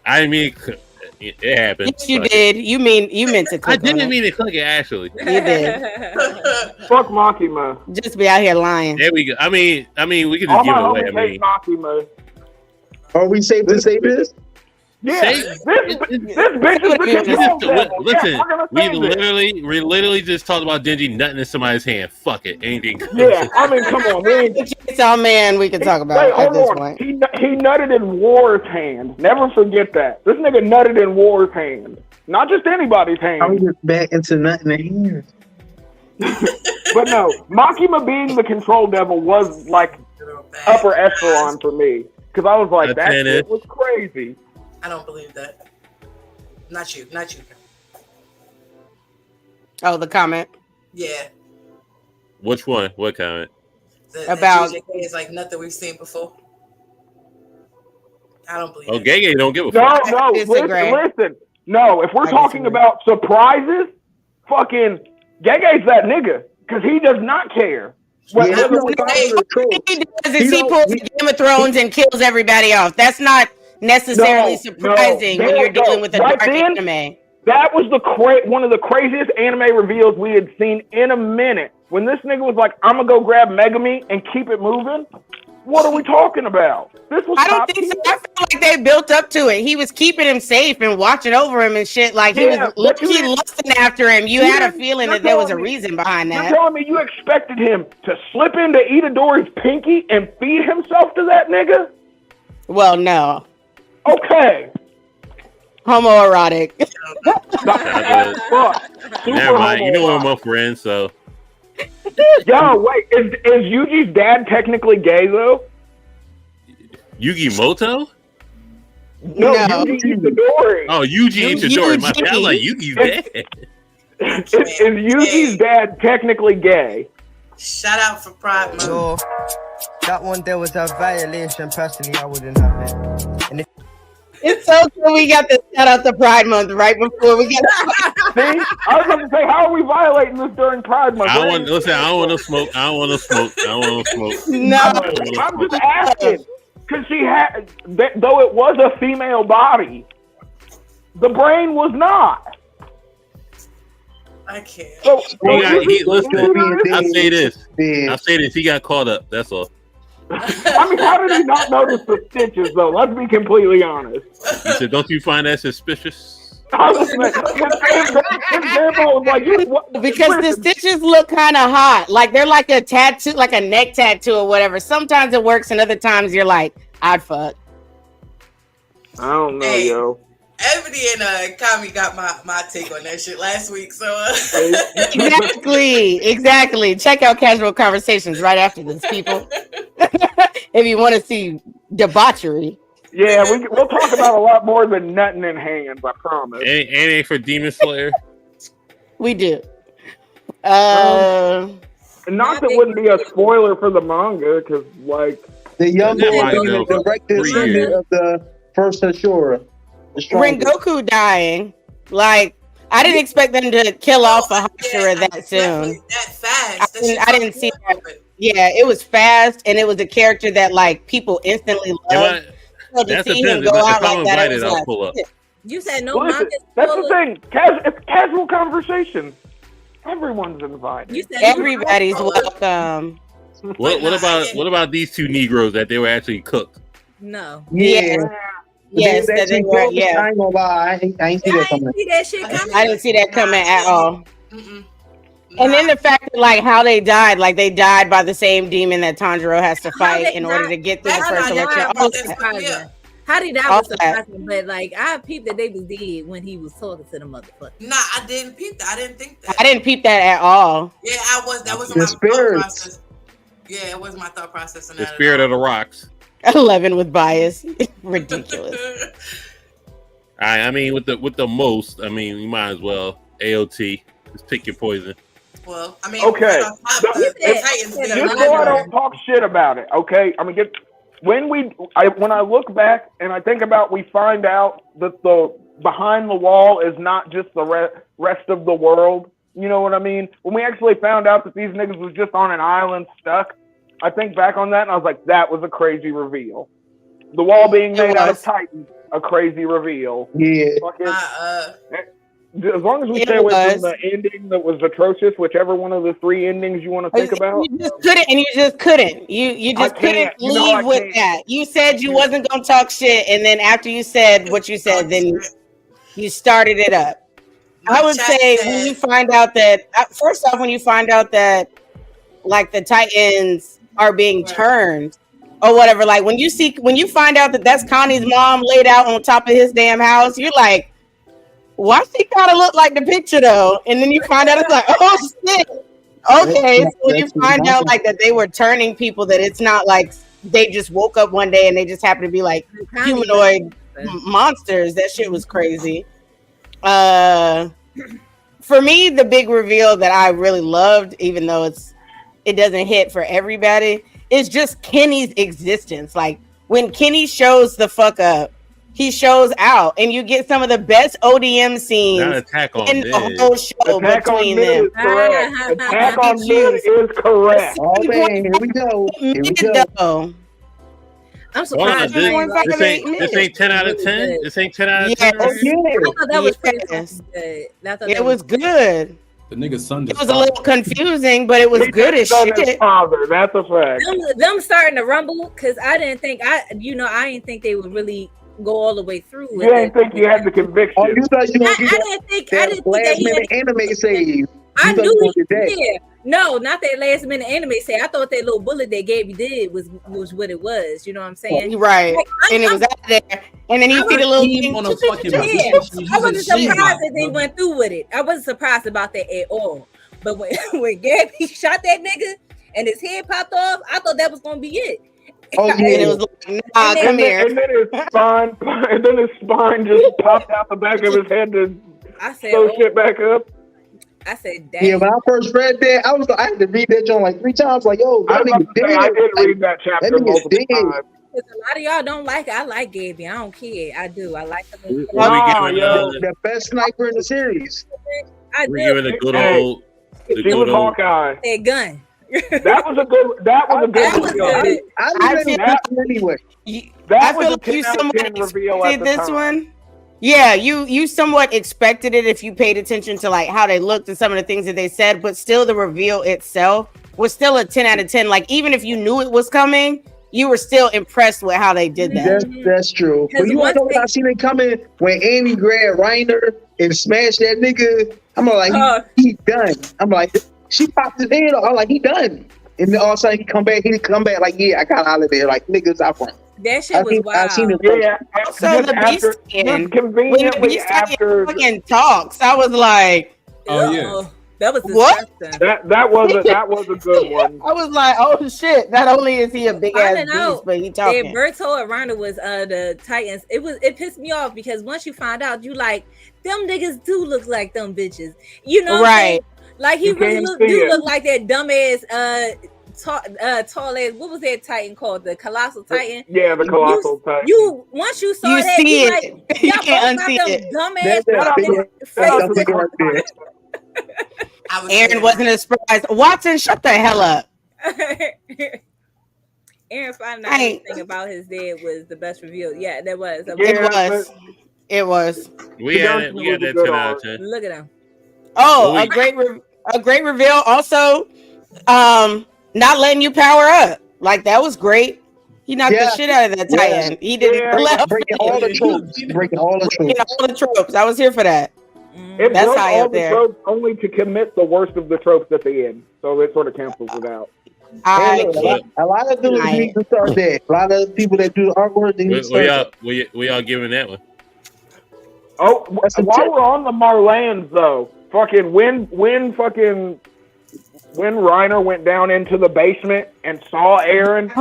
I mean, it happened. Yes, you did. You meant to. Click I didn't mean to click it. Actually, you did. Fuck Makima. Just be out here lying. There we go. I mean, we could just give it away. I mean, Makima. Are we safe to say this? Yeah, Say- this bitch is the control devil. Listen, Yeah, we're gonna we say this. literally just talked about Denji nutting in somebody's hand. Fuck it, anything goes. Yeah, I mean, come on, we ain't. Chainsaw Man we can talk about Wait, at hold this on. point. He nutted in War's hand. Never forget that. This nigga nutted in War's hand. Not just anybody's hand. I'm just back into nothing in here. But no, Makima being the control devil was like upper echelon for me. Because I was like, that shit was crazy. I don't believe that. Not you. Oh, the comment. Yeah. Which one? What comment? About JJK is like nothing we've seen before. I don't believe Oh, Gege don't give a No, fuck. no, listen. No, if we're talking about surprises, fucking Gege's that nigga. Because he does not care. What he does is he pulls Game of Thrones and kills everybody off. That's not necessarily surprising when you're dealing with a dark anime. That was one of the craziest anime reveals we had seen in a minute. When this nigga was like, I'm gonna go grab Megami and keep it moving. What are we talking about? This was I don't think so. I feel like they built up to it. He was keeping him safe and watching over him and shit. Like he was lusting after him. You had a feeling that there was a reason behind that. You're telling me you expected him to slip into Itadori's pinky and feed himself to that nigga? Well, no. Okay. Homoerotic. Never mind. You know we're my friends, so. Yo, wait. Is Yuji's dad technically gay though? Yugi Moto? No, Yuji Itadori. Oh, Yuji Itadori. My bad. I was like, Yugi's dead. Is Yuji's dad technically gay? Shout out for Pride Month. So, that one there was a violation. Personally, I wouldn't have it. And if It's so cool we got the shout out to Pride Month right before we get. See, I was going to say, how are we violating this during Pride Month? I don't want to smoke. No, I'm just asking because she had, though it was a female body, the brain was not. I can't. I'll say this. He got caught up. That's all. I mean, how did he not notice the stitches, though? Let's be completely honest. He said, don't you find that suspicious? Because the stitches look kind of hot. Like they're like a tattoo, like a neck tattoo or whatever. Sometimes it works and other times you're like, I'd fuck. I don't know, yo. Ebony and Kami got my take on that shit last week, so Exactly. Check out Casual Conversations right after this, people. If you want to see debauchery. Yeah, we'll talk about a lot more than nutting in hands, I promise. Ain't for Demon Slayer? We do. Not that wouldn't be a spoiler for the manga, because, like... The young boy being the direct descendant of the first Ashura. Rengoku dying. Like, I didn't expect them to kill off a Hashira that soon. that fast. I didn't see that. Yeah, it was fast, and it was a character that, like, people instantly loved. So to see him go out like that, it was like, you said no. Listen, that's the thing. It's casual conversation. Everyone's invited. You said everybody's welcome. What about these two Negroes that they were actually cooked? No. Yeah. Yes, I ain't gonna lie. I ain't see that coming. I didn't see that coming at all. And then the fact that, like, how they died, like they died by the same demon that Tanjiro has to fight in order to get through the first election. How did that was surprising? But like, I peeped that they was dead when he was talking to the motherfucker. Nah, I didn't peep that. I didn't think that. I didn't peep that at all. Yeah, that wasn't my thought process. Yeah, it wasn't my thought process. The spirit of the rocks. 11 with bias. Ridiculous. I mean, with the most, I mean, you might as well AOT. Just pick your poison. Well, I mean, okay. Just so I don't talk shit about it. Okay, I mean, when I look back and I think about, we find out that the behind the wall is not just the rest of the world. You know what I mean? When we actually found out that these niggas was just on an island stuck, I think back on that and I was like, that was a crazy reveal. The wall being made out of Titan, a crazy reveal. Yeah. As long as we stay away from the ending that was atrocious, whichever one of the three endings you want to think about. You just couldn't, and you just couldn't. You just couldn't leave with that. You said you wasn't gonna talk shit, and then after you said what you said, then you started it up. I would say when you find out that first off, when you find out that like the Titans are being turned or whatever, like when you find out that that's Connie's mom laid out on top of his damn house, you're like, why she kind of look like the picture though? And then you find out it's like, oh shit. Okay, so when you find out like that they were turning people, that it's not like they just woke up one day and they just happen to be like humanoid monsters. That shit was crazy. For me, the big reveal that I really loved, even though it doesn't hit for everybody, is just Kenny's existence. Like when Kenny shows the fuck up, he shows out, and you get some of the best ODM scenes in the whole show between them. Attack on Mid is correct. Oh man, here we go. Here we go. I'm surprised. This ain't 10 out of 10. This ain't 10 out of 10. I thought that was good. It was good. The nigga's son. It was a little confusing, but it was good as shit. Father, that's a fact. Them starting to rumble because I didn't think they would really go all the way through. You didn't think you had the conviction. Oh, you thought you were gonna I didn't think last minute anime save. I knew he did. No, not that last minute anime say. I thought that little bullet that Gabby did was what it was. You know what I'm saying? Right. Like, and it was out there. And then he see the little thing. I wasn't surprised that they went through with it. I wasn't surprised about that at all. But when Gabby shot that nigga and his head popped off, I thought that was gonna be it. Oh yeah, and it was like, nah, come here. And then his spine just popped out the back of his head to sew shit back up. I said, damn. Yeah, when I first read that, I had to read that joint like 3 times. Like, yo, that nigga dead. I did read that chapter multiple times. A lot of y'all don't like it. I like Gabby. I don't care. I do. I like him. The best sniper in the series. We're giving the good old. She was Hawkeye. That gun. That was a good. That was a good. I feel anyway. That was a 10 out of 10 reveal at the this time. one. Yeah, you somewhat expected it if you paid attention to like how they looked and some of the things that they said, but still the reveal itself was still a 10 out of 10. Like even if you knew it was coming, you were still impressed with how they did that. That's true. But you want to know when I seen it coming when Andy grabbed Reiner and smashed that nigga? I'm like, he done. I'm like, she popped his head off. I'm like, he done. And then all of a sudden he come back like, yeah, I got out of there. Like niggas out front. That shit was wild. I seen it. Yeah. So the beast conveniently after fucking talks, I was like, oh yeah. That was what? That was a good one. I was like, oh shit! Not only is he a big ass beast, but he talking. Berto and Ronda was the Titans. It pissed me off because once you find out, you like them niggas do look like them bitches. You know, right? Like he really look like that dumbass tall ass. What was that Titan called? The Colossal Titan. Yeah, the Colossal Titan. You once you saw that, see you it. like, You can't unsee it. Dumbass. Aaron wasn't as surprised. Watson, shut the hell up. Aaron finding out anything about his dad was the best reveal. Yeah, that was. It was. We had that 10 out of 10. Look at him. Oh, a great reveal. Also, not letting you power up. Like that was great. He knocked the shit out of that Titan. He did breaking all the tropes. Breaking all the tropes. I was here for that. It That's broke high all up the there. tropes only to commit the worst of the tropes at the end. So it sort of cancels it out. A lot of dudes need to start that. A lot of people that do the artwork, they need to start that. We all giving that one. Oh, while we're on the Marlans though, fucking when Reiner went down into the basement and saw Aaron,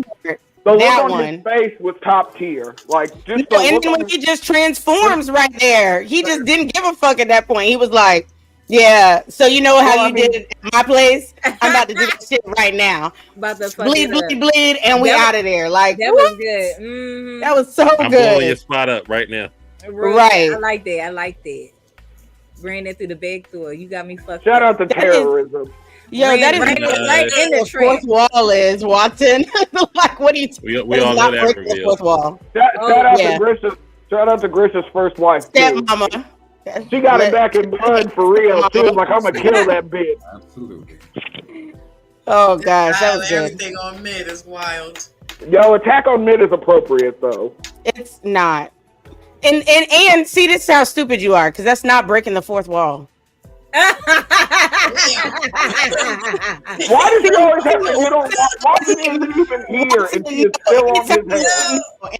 the look on his face was top tier. Like just and then when he just transforms right there, he just didn't give a fuck at that point. He was like, "Yeah, so you know how you did it at my place? I'm about to do that shit right now. About to bleed, and we out of there." Like that was good. Mm-hmm. That was so I'm good. blowing your spot up right now. Right. I like that. Bring that through the back door. You got me fucked. Shout out to terrorism. Yo, that is right in the fourth wall is Watson. Like, what do you? We all know that reveal. Fourth wall. Shout out to Grisha's first wife. Stepmama. She got it back in blood for real. She was like, I'm gonna kill that bitch. Absolutely. Oh gosh, that was good. Everything on mid is wild. Yo, Attack on Mid is appropriate though. It's not. And see, this is how stupid you are, because that's not breaking the fourth wall. Why does he always have to get on? Watson isn't even here, and he is still on his head.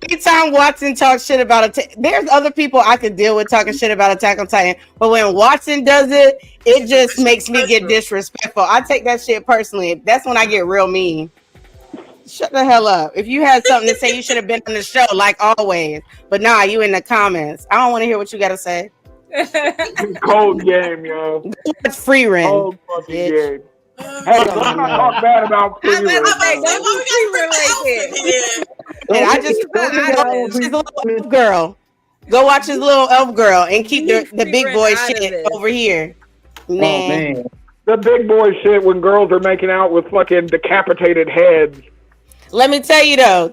Anytime Watson talks shit about there's other people I could deal with talking shit about Attack on Titan, but when Watson does it, it just makes me get disrespectful. I take that shit personally. That's when I get real mean. Shut the hell up. If you had something to say, you should have been on the show like always. But nah, you in the comments. I don't want to hear what you got to say. Cold game, yo. It's free rent. Cold fucking game. Hey, let's not talk bad about free rent. And I just she's a little elf girl. Go watch his little elf girl and keep the big boy shit over here. Nah. Oh, man. The big boy shit when girls are making out with fucking decapitated heads. Let me tell you though,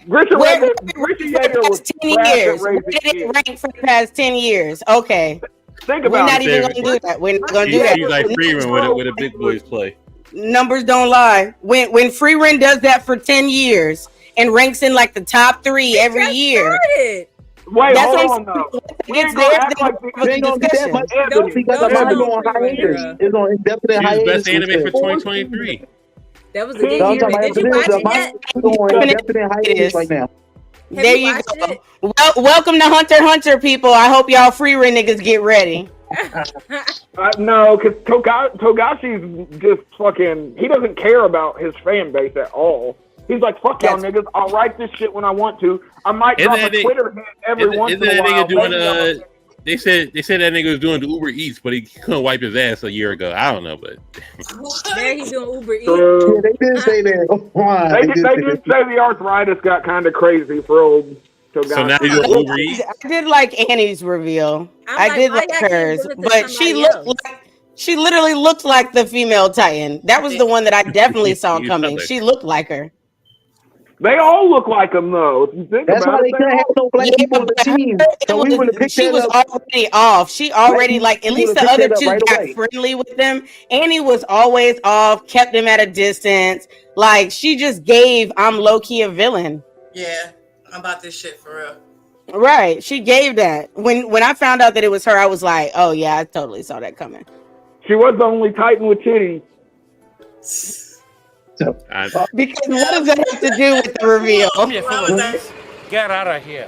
Richard Yeager was 10 years. Where did it rank for the past 10 years? Okay. Think about We're not even going to do that. We're not going to do that. She's like Freeman with a big boys play. Numbers don't lie. When Freeman does that for 10 years and ranks in like the top 3 every year. Wait, that's hold on though. It's there. We ain't gonna get that much because the manga go on hiatus. It's on indefinite hiatus. Best anime for 2023. That was a good year. Did you watch it? Right now. There you go. Welcome to Hunter x Hunter, people. I hope y'all free rent niggas get ready. No, because Togashi's just fucking. He doesn't care about his fan base at all. He's like, fuck y'all niggas. I'll write this shit when I want to. I might drop a Twitter hit every once in a while. They said that nigga was doing the Uber Eats, but he couldn't wipe his ass a year ago. I don't know, but there he's doing Uber Eats. Yeah, they did say that. They did say the arthritis got kind of crazy for old Togashi. So now he's doing Uber Eats. I did like Annie's reveal. I did like hers, but she literally looked like the female Titan. That was the one that I definitely saw coming. She looked like her. They all look like him, though. If you think That's about why they couldn't have no black people on the team. So we would have picked she was already off. She already, like, at least the other two got friendly with them. Annie was always off, kept them at a distance. Like, she just gave, I'm low-key a villain. Yeah, I'm about this shit for real. Right. She gave that. When I found out that it was her, I was like, oh, yeah, I totally saw that coming. She was the only Titan with titties. Because what does that have to do with the reveal? Get out of here.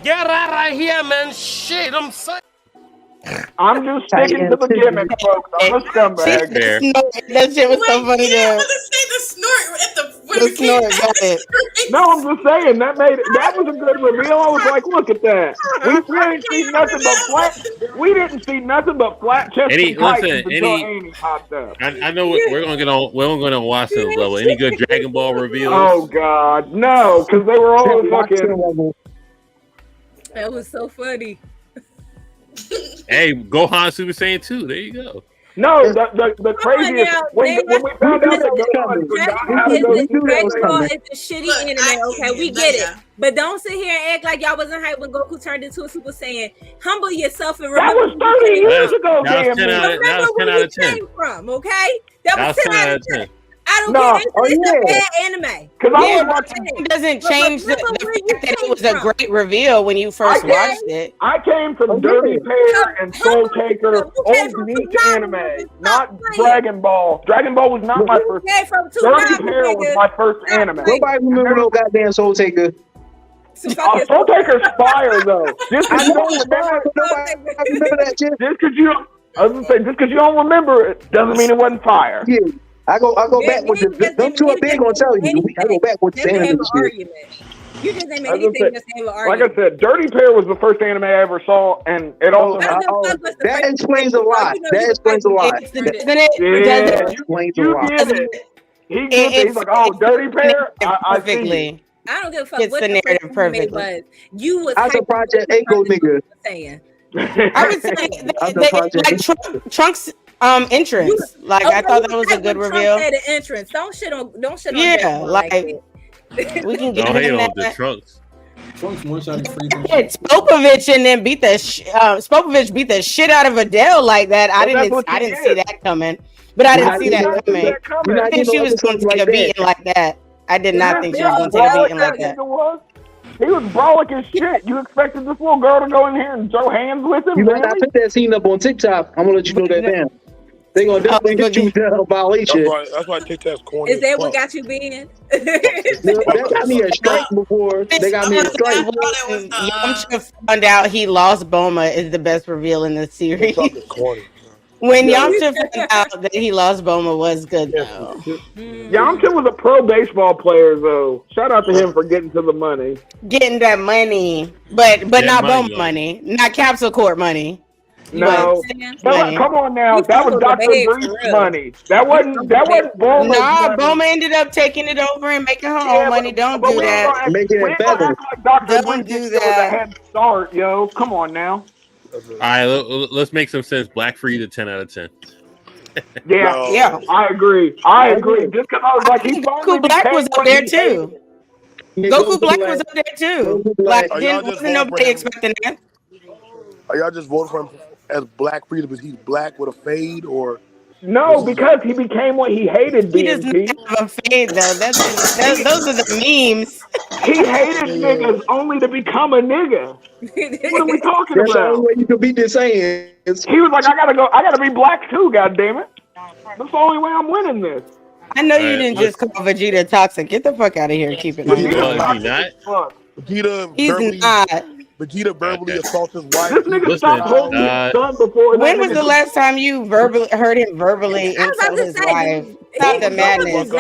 Get out of here, man. Shit, I'm saying. I'm just sticking to the gimmick, folks. I'm a scumbag. That shit was so funny. Yeah, but the snort at the No, I'm just saying that was a good reveal. I was like, look at that. We didn't see nothing but flat. We didn't see nothing but flat chest Titans until Annie popped up. I know we're gonna get on. We're gonna watch this level. Any good Dragon Ball reveals? Oh God, no, because they were all fucking. That was so funny. Hey, Gohan Super Saiyan 2. There you go. No, the craziest when we found out that Gohan it's a shitty anime. Okay, we get it, but don't sit here and act like y'all wasn't hyped when Goku turned into a Super Saiyan. Humble yourself and remember. That was 30 years ago. Damn, remember where you came from. Okay, that was 10 out of 10. I don't care. It's a bad anime. It doesn't change the fact that it was a great reveal when you first watched it. I came from Dirty Pair and Soul Taker, old Bleach anime, not Dragon Ball. Dragon Ball was not my first. Dirty Pair was my first anime. Nobody remember no goddamn Soul Taker. Soul Taker's fire though. Just because you don't remember that shit. Just because you don't remember it doesn't mean it wasn't fire. Yeah. I go back with this. Them two are big gonna tell you. I go back with the anime shit. You just ain't anything to say with argument. Like I said, Dirty Pair was the first anime I ever saw, and it also that explains a lot. That explains a lot. That explains a lot. He gets it. He's like, oh, Dirty Pair. I see. I don't give a fuck. It's the narrative perfectly. You was a Project Echo nigga. I would say like Trunks entrance. Like I thought that was a good reveal. The entrance. Don't shit on. Yeah, like we can get hate on the Trunks. Trunks one-shotting freeze. Spopovich and then Spopovich beat the shit out of Adele like that. I didn't see that coming. But I didn't see that coming. I think she was going to take a beating like that. I did not think she was going to take a beating like that. He was brawling as shit. You expected this little girl to go in here and throw hands with him? You might not put that scene up on TikTok. I'm gonna let you know that now. They gonna definitely get you a violation. That's why TikTok's corny. Is that what got you banned? They got me a strike before. They got me a strike. Yamcha found out he lost Bulma is the best reveal in the series. When Yamcha found out that he lost Bulma was good though. Yamcha was a pro baseball player though. Shout out to him for getting to the money. Getting that money, but not Bulma money, not Capsule Corp money. No, come on now. That was Dr. Brief's money. That wasn't Bulma's money. Bulma ended up taking it over and making her own money. Don't do that. Making it better. Don't do that. Head start, yo. Come on now. All right, let's make some sense. Black Frieda, 10 out of 10. Yeah, I agree. Just because I was like, he's Goku Black was up there too. Goku Black was up there too. Wasn't nobody expecting that. Are y'all just voting for him as Black Frieda because he's black with a fade, or? No, because he became what he hated. He doesn't have a fade though. Those are the memes. He hated niggas only to become a nigga. What are we talking That's about? the only way you could beat this saying. He was like, I gotta be black too, goddammit. That's the only way I'm winning this. I know you didn't just call Vegeta toxic. Get the fuck out of here and keep it on. He's not. Vegeta verbally assaults his wife. This nigga stopped holding his son before. When was the last time you heard him verbally insult his wife? Stop the madness.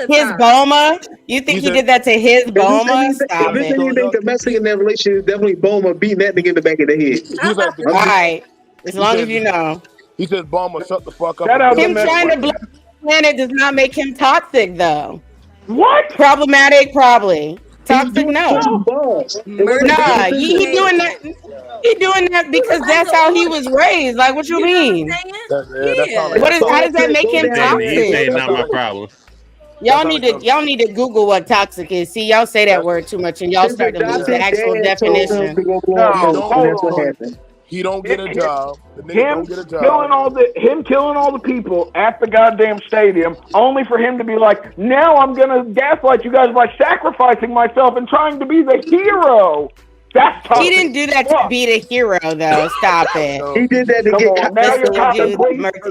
His Bulma? You think he did that to his Bulma? Stop If it. anything domestic in that relationship is definitely Bulma beating that nigga in the back of the head. All right. As long as you know. He says, Bulma, shut the fuck up. Him trying to blow the planet does not make him toxic, though. What? Problematic, probably. Toxic, no. Nah, he doing that. He doing that because that's how he was raised. Like, what you mean? How does that make him toxic? Not my problem. Y'all need to Google what toxic is. See, y'all say that word too much, and y'all start to lose the actual definition. He don't get a job. The nigga don't get a job. Him killing all the people at the goddamn stadium, only for him to be like, now I'm gonna gaslight you guys by sacrificing myself and trying to be the hero. That's toxic. He didn't do that to be the hero, though. Stop it. He did that to get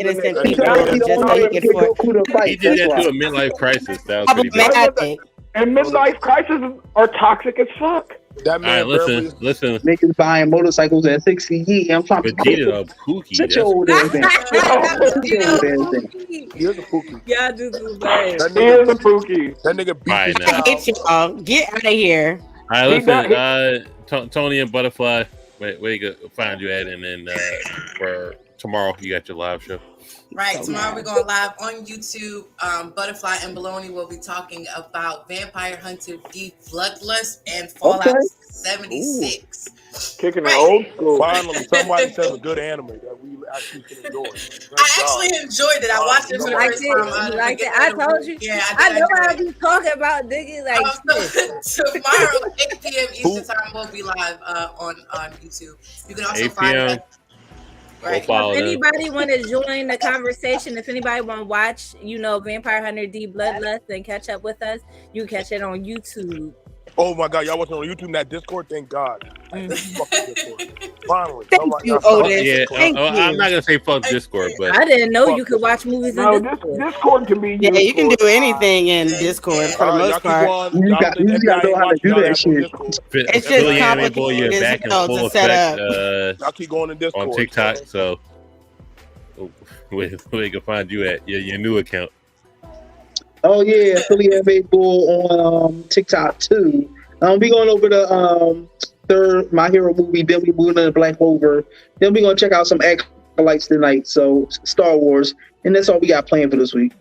innocent people just so he could afford. He did that to a midlife crisis. That was pretty bad. And midlife crises are toxic as fuck. That man, all right, listen. Niggas buying motorcycles at 60 years. I'm talking Vegeta a Pookie. Shut your old ass down. Here's a Pookie. Y'all do too bad. Here's a Pookie. That nigga beat I hate y'all. Get out of here. All right, listen. Tony and Butterfly, where you can find you at, and then for tomorrow you got your live show. Right, tomorrow we're going live on YouTube. Butterfly and Baloney will be talking about Vampire Hunter D Bloodlust and Fallout 76. Kicking the old school. Finally, somebody says a good anime that we actually can enjoy. I actually enjoyed it. I watched it for the first time. I told you. Yeah, I know I'll be talking about niggas like tomorrow, 8 p.m. Eastern time, we'll be live on YouTube. You can also find us. Right. If anybody want to join the conversation, if anybody want to watch, Vampire Hunter D Bloodlust and catch up with us, you can catch it on YouTube. Oh my God, y'all watching on YouTube, not Discord? Thank God. Finally. Thank you, Otis. Yeah, Thank you. I'm not gonna say fuck Discord, but I didn't know you could watch movies in Discord. Discord can be. Yeah, you can do anything in Discord for the most part. You gotta know how to do that shit. It's just complicated back and to full set effect, up. Y'all keep going in Discord on TikTok, so where you can find you at your new account. Oh yeah, Philly MMA Bull on TikTok too. We going over the third My Hero movie. Then we moving to Black Clover. Then we gonna check out some acolytes tonight. So Star Wars, and that's all we got planned for this week.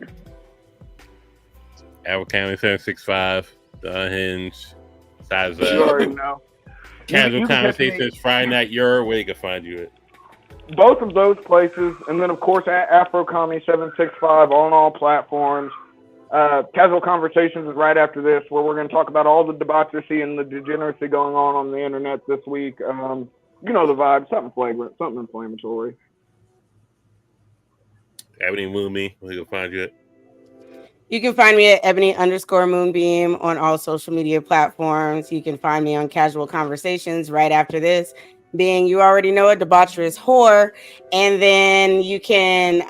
Apple County 765, The Unhinged, Size Up. Casual Conversations, Friday Night Euro. Where you can find you at? Both of those places, and then of course at Afro Comedy 765 on all platforms. Casual Conversations is right after this, where we're going to talk about all the debauchery and the degeneracy going on the internet this week. You know the vibe, something flagrant, something inflammatory. Ebony Moonme, where you can find you at? You can find me at Ebony_Moonbeam on all social media platforms. You can find me on Casual Conversations right after this, being you already know a debaucherous whore. And then you can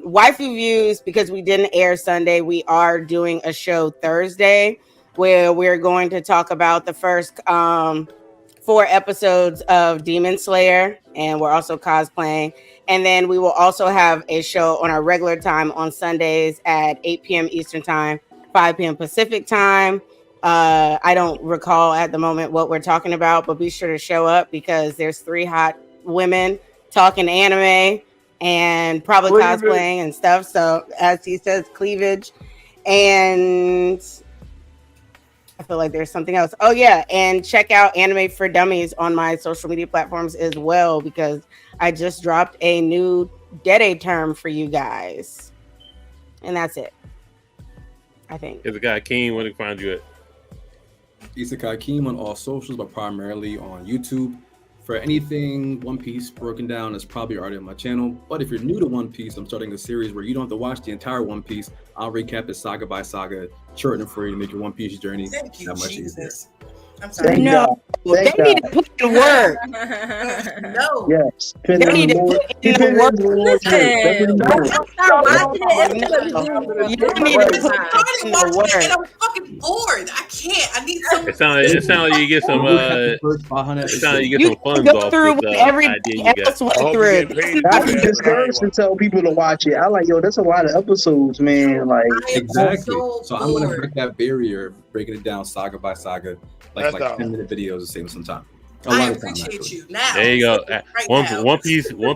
waifu views, because we didn't air Sunday. We are doing a show Thursday where we're going to talk about the first 4 episodes of Demon Slayer, and we're also cosplaying. And then we will also have a show on our regular time on Sundays at 8 p.m. Eastern time, 5 p.m. Pacific time. I don't recall at the moment what we're talking about, but be sure to show up because there's 3 hot women talking anime and probably cosplaying and stuff. So as he says, cleavage. And I feel like there's something else. Oh yeah, and check out Anime for Dummies on my social media platforms as well, because I just dropped a new Dede term for you guys. And that's it, I think. Isekai Keem, where to find you at? Isekai Keem on all socials, but primarily on YouTube. For anything One Piece broken down is probably already on my channel. But if you're new to One Piece, I'm starting a series where you don't have to watch the entire One Piece. I'll recap it saga by saga, shorten it for you to make your One Piece journey Thank you, that much Jesus. easier. I'm sorry. No, they need to put in work. No. Yes. They need to put in the work. You need to put in the work. I'm fucking bored. I can't. I need some. It sounds like you get some. It sounds like you get some funds go off through this what everybody idea you got. else went through. I be discouraged to tell people to watch it. I like, yo, that's a lot of episodes, man. Like Exactly. So I'm gonna break that barrier, breaking it down saga by saga, like 10-minute videos to save some time. I appreciate you. Now there you go. Right One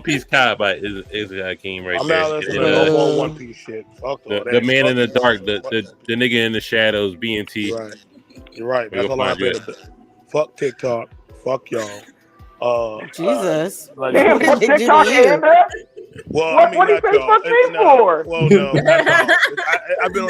Piece Cod by is Keem right I'm there. not listening to no more One Piece shit. Fuck all The that. man in the Fuck dark, the nigga in the shadows, B.M.T. Right. You're right. That's all I'm saying. Fuck TikTok. Fuck y'all. Jesus. Damn, fuck TikTok and that? Well, What do you say fuck me for? Well, no. I've been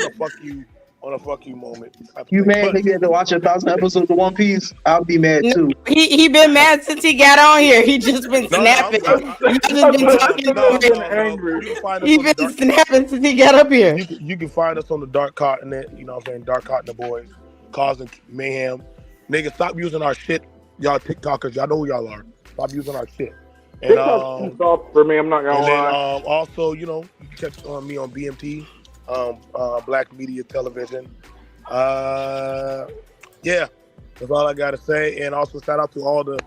on a fuck you moment. You mad nigga had to watch 1,000 episodes of One Piece? I'll be mad too. He been mad since he got on here. He just been snapping. He just been talking angry. He been snapping since he got up here. You can find us on the Dark Continent. You know what I'm saying? Dark Continent boys causing mayhem. Niggas, stop using our shit. Y'all TikTokers, y'all know who y'all are. Stop using our shit. And for me, I'm not gonna lie. Also, you know, you can catch me on B.M.T. Black Media Television. Yeah, that's all I gotta say. And also shout out to all the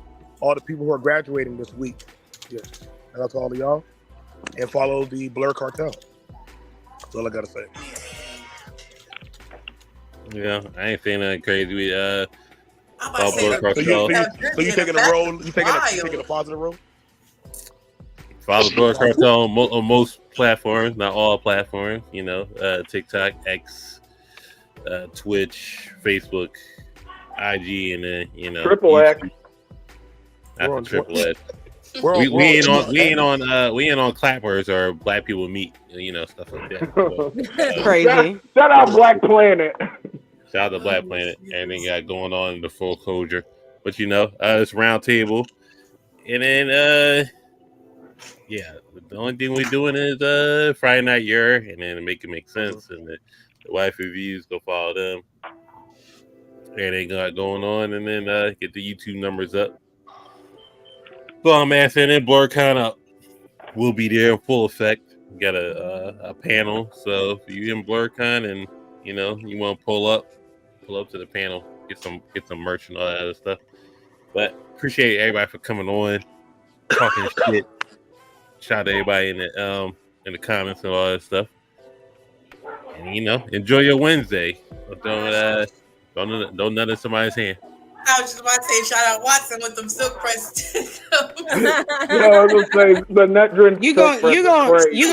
people who are graduating this week. Yeah, shout out to all of y'all. And follow the Blerd Cartel. That's all I gotta say. Yeah, I ain't saying nothing crazy. We So you taking a role? You taking a positive role? Follow Blerd Cartel on most platforms, not all platforms. You know, TikTok, X, Twitch, Facebook, IG, and then Triple X. After Triple X. We ain't on clappers or Black People Meet, stuff like that. But, crazy. Shout out Black Planet. Shout out to Black Planet. Everything got going on in the full closure. But it's Roundtable. And then the only thing we're doing is Friday Night Year, and then to make it make sense. And the wife reviews, go follow them. Everything got going on, and then get the YouTube numbers up. So I'm asking, and then BlerdCon will be there in full effect. We got a panel, so if you in BlerdCon and you want to pull up to the panel, get some merch and all that other stuff. But appreciate everybody for coming on, talking shit. Shout out to everybody in the comments and all that stuff. And enjoy your Wednesday. Don't nut in somebody's hand. I was just about to say, shout out Watson with them silk press. I was gonna say the net drink. You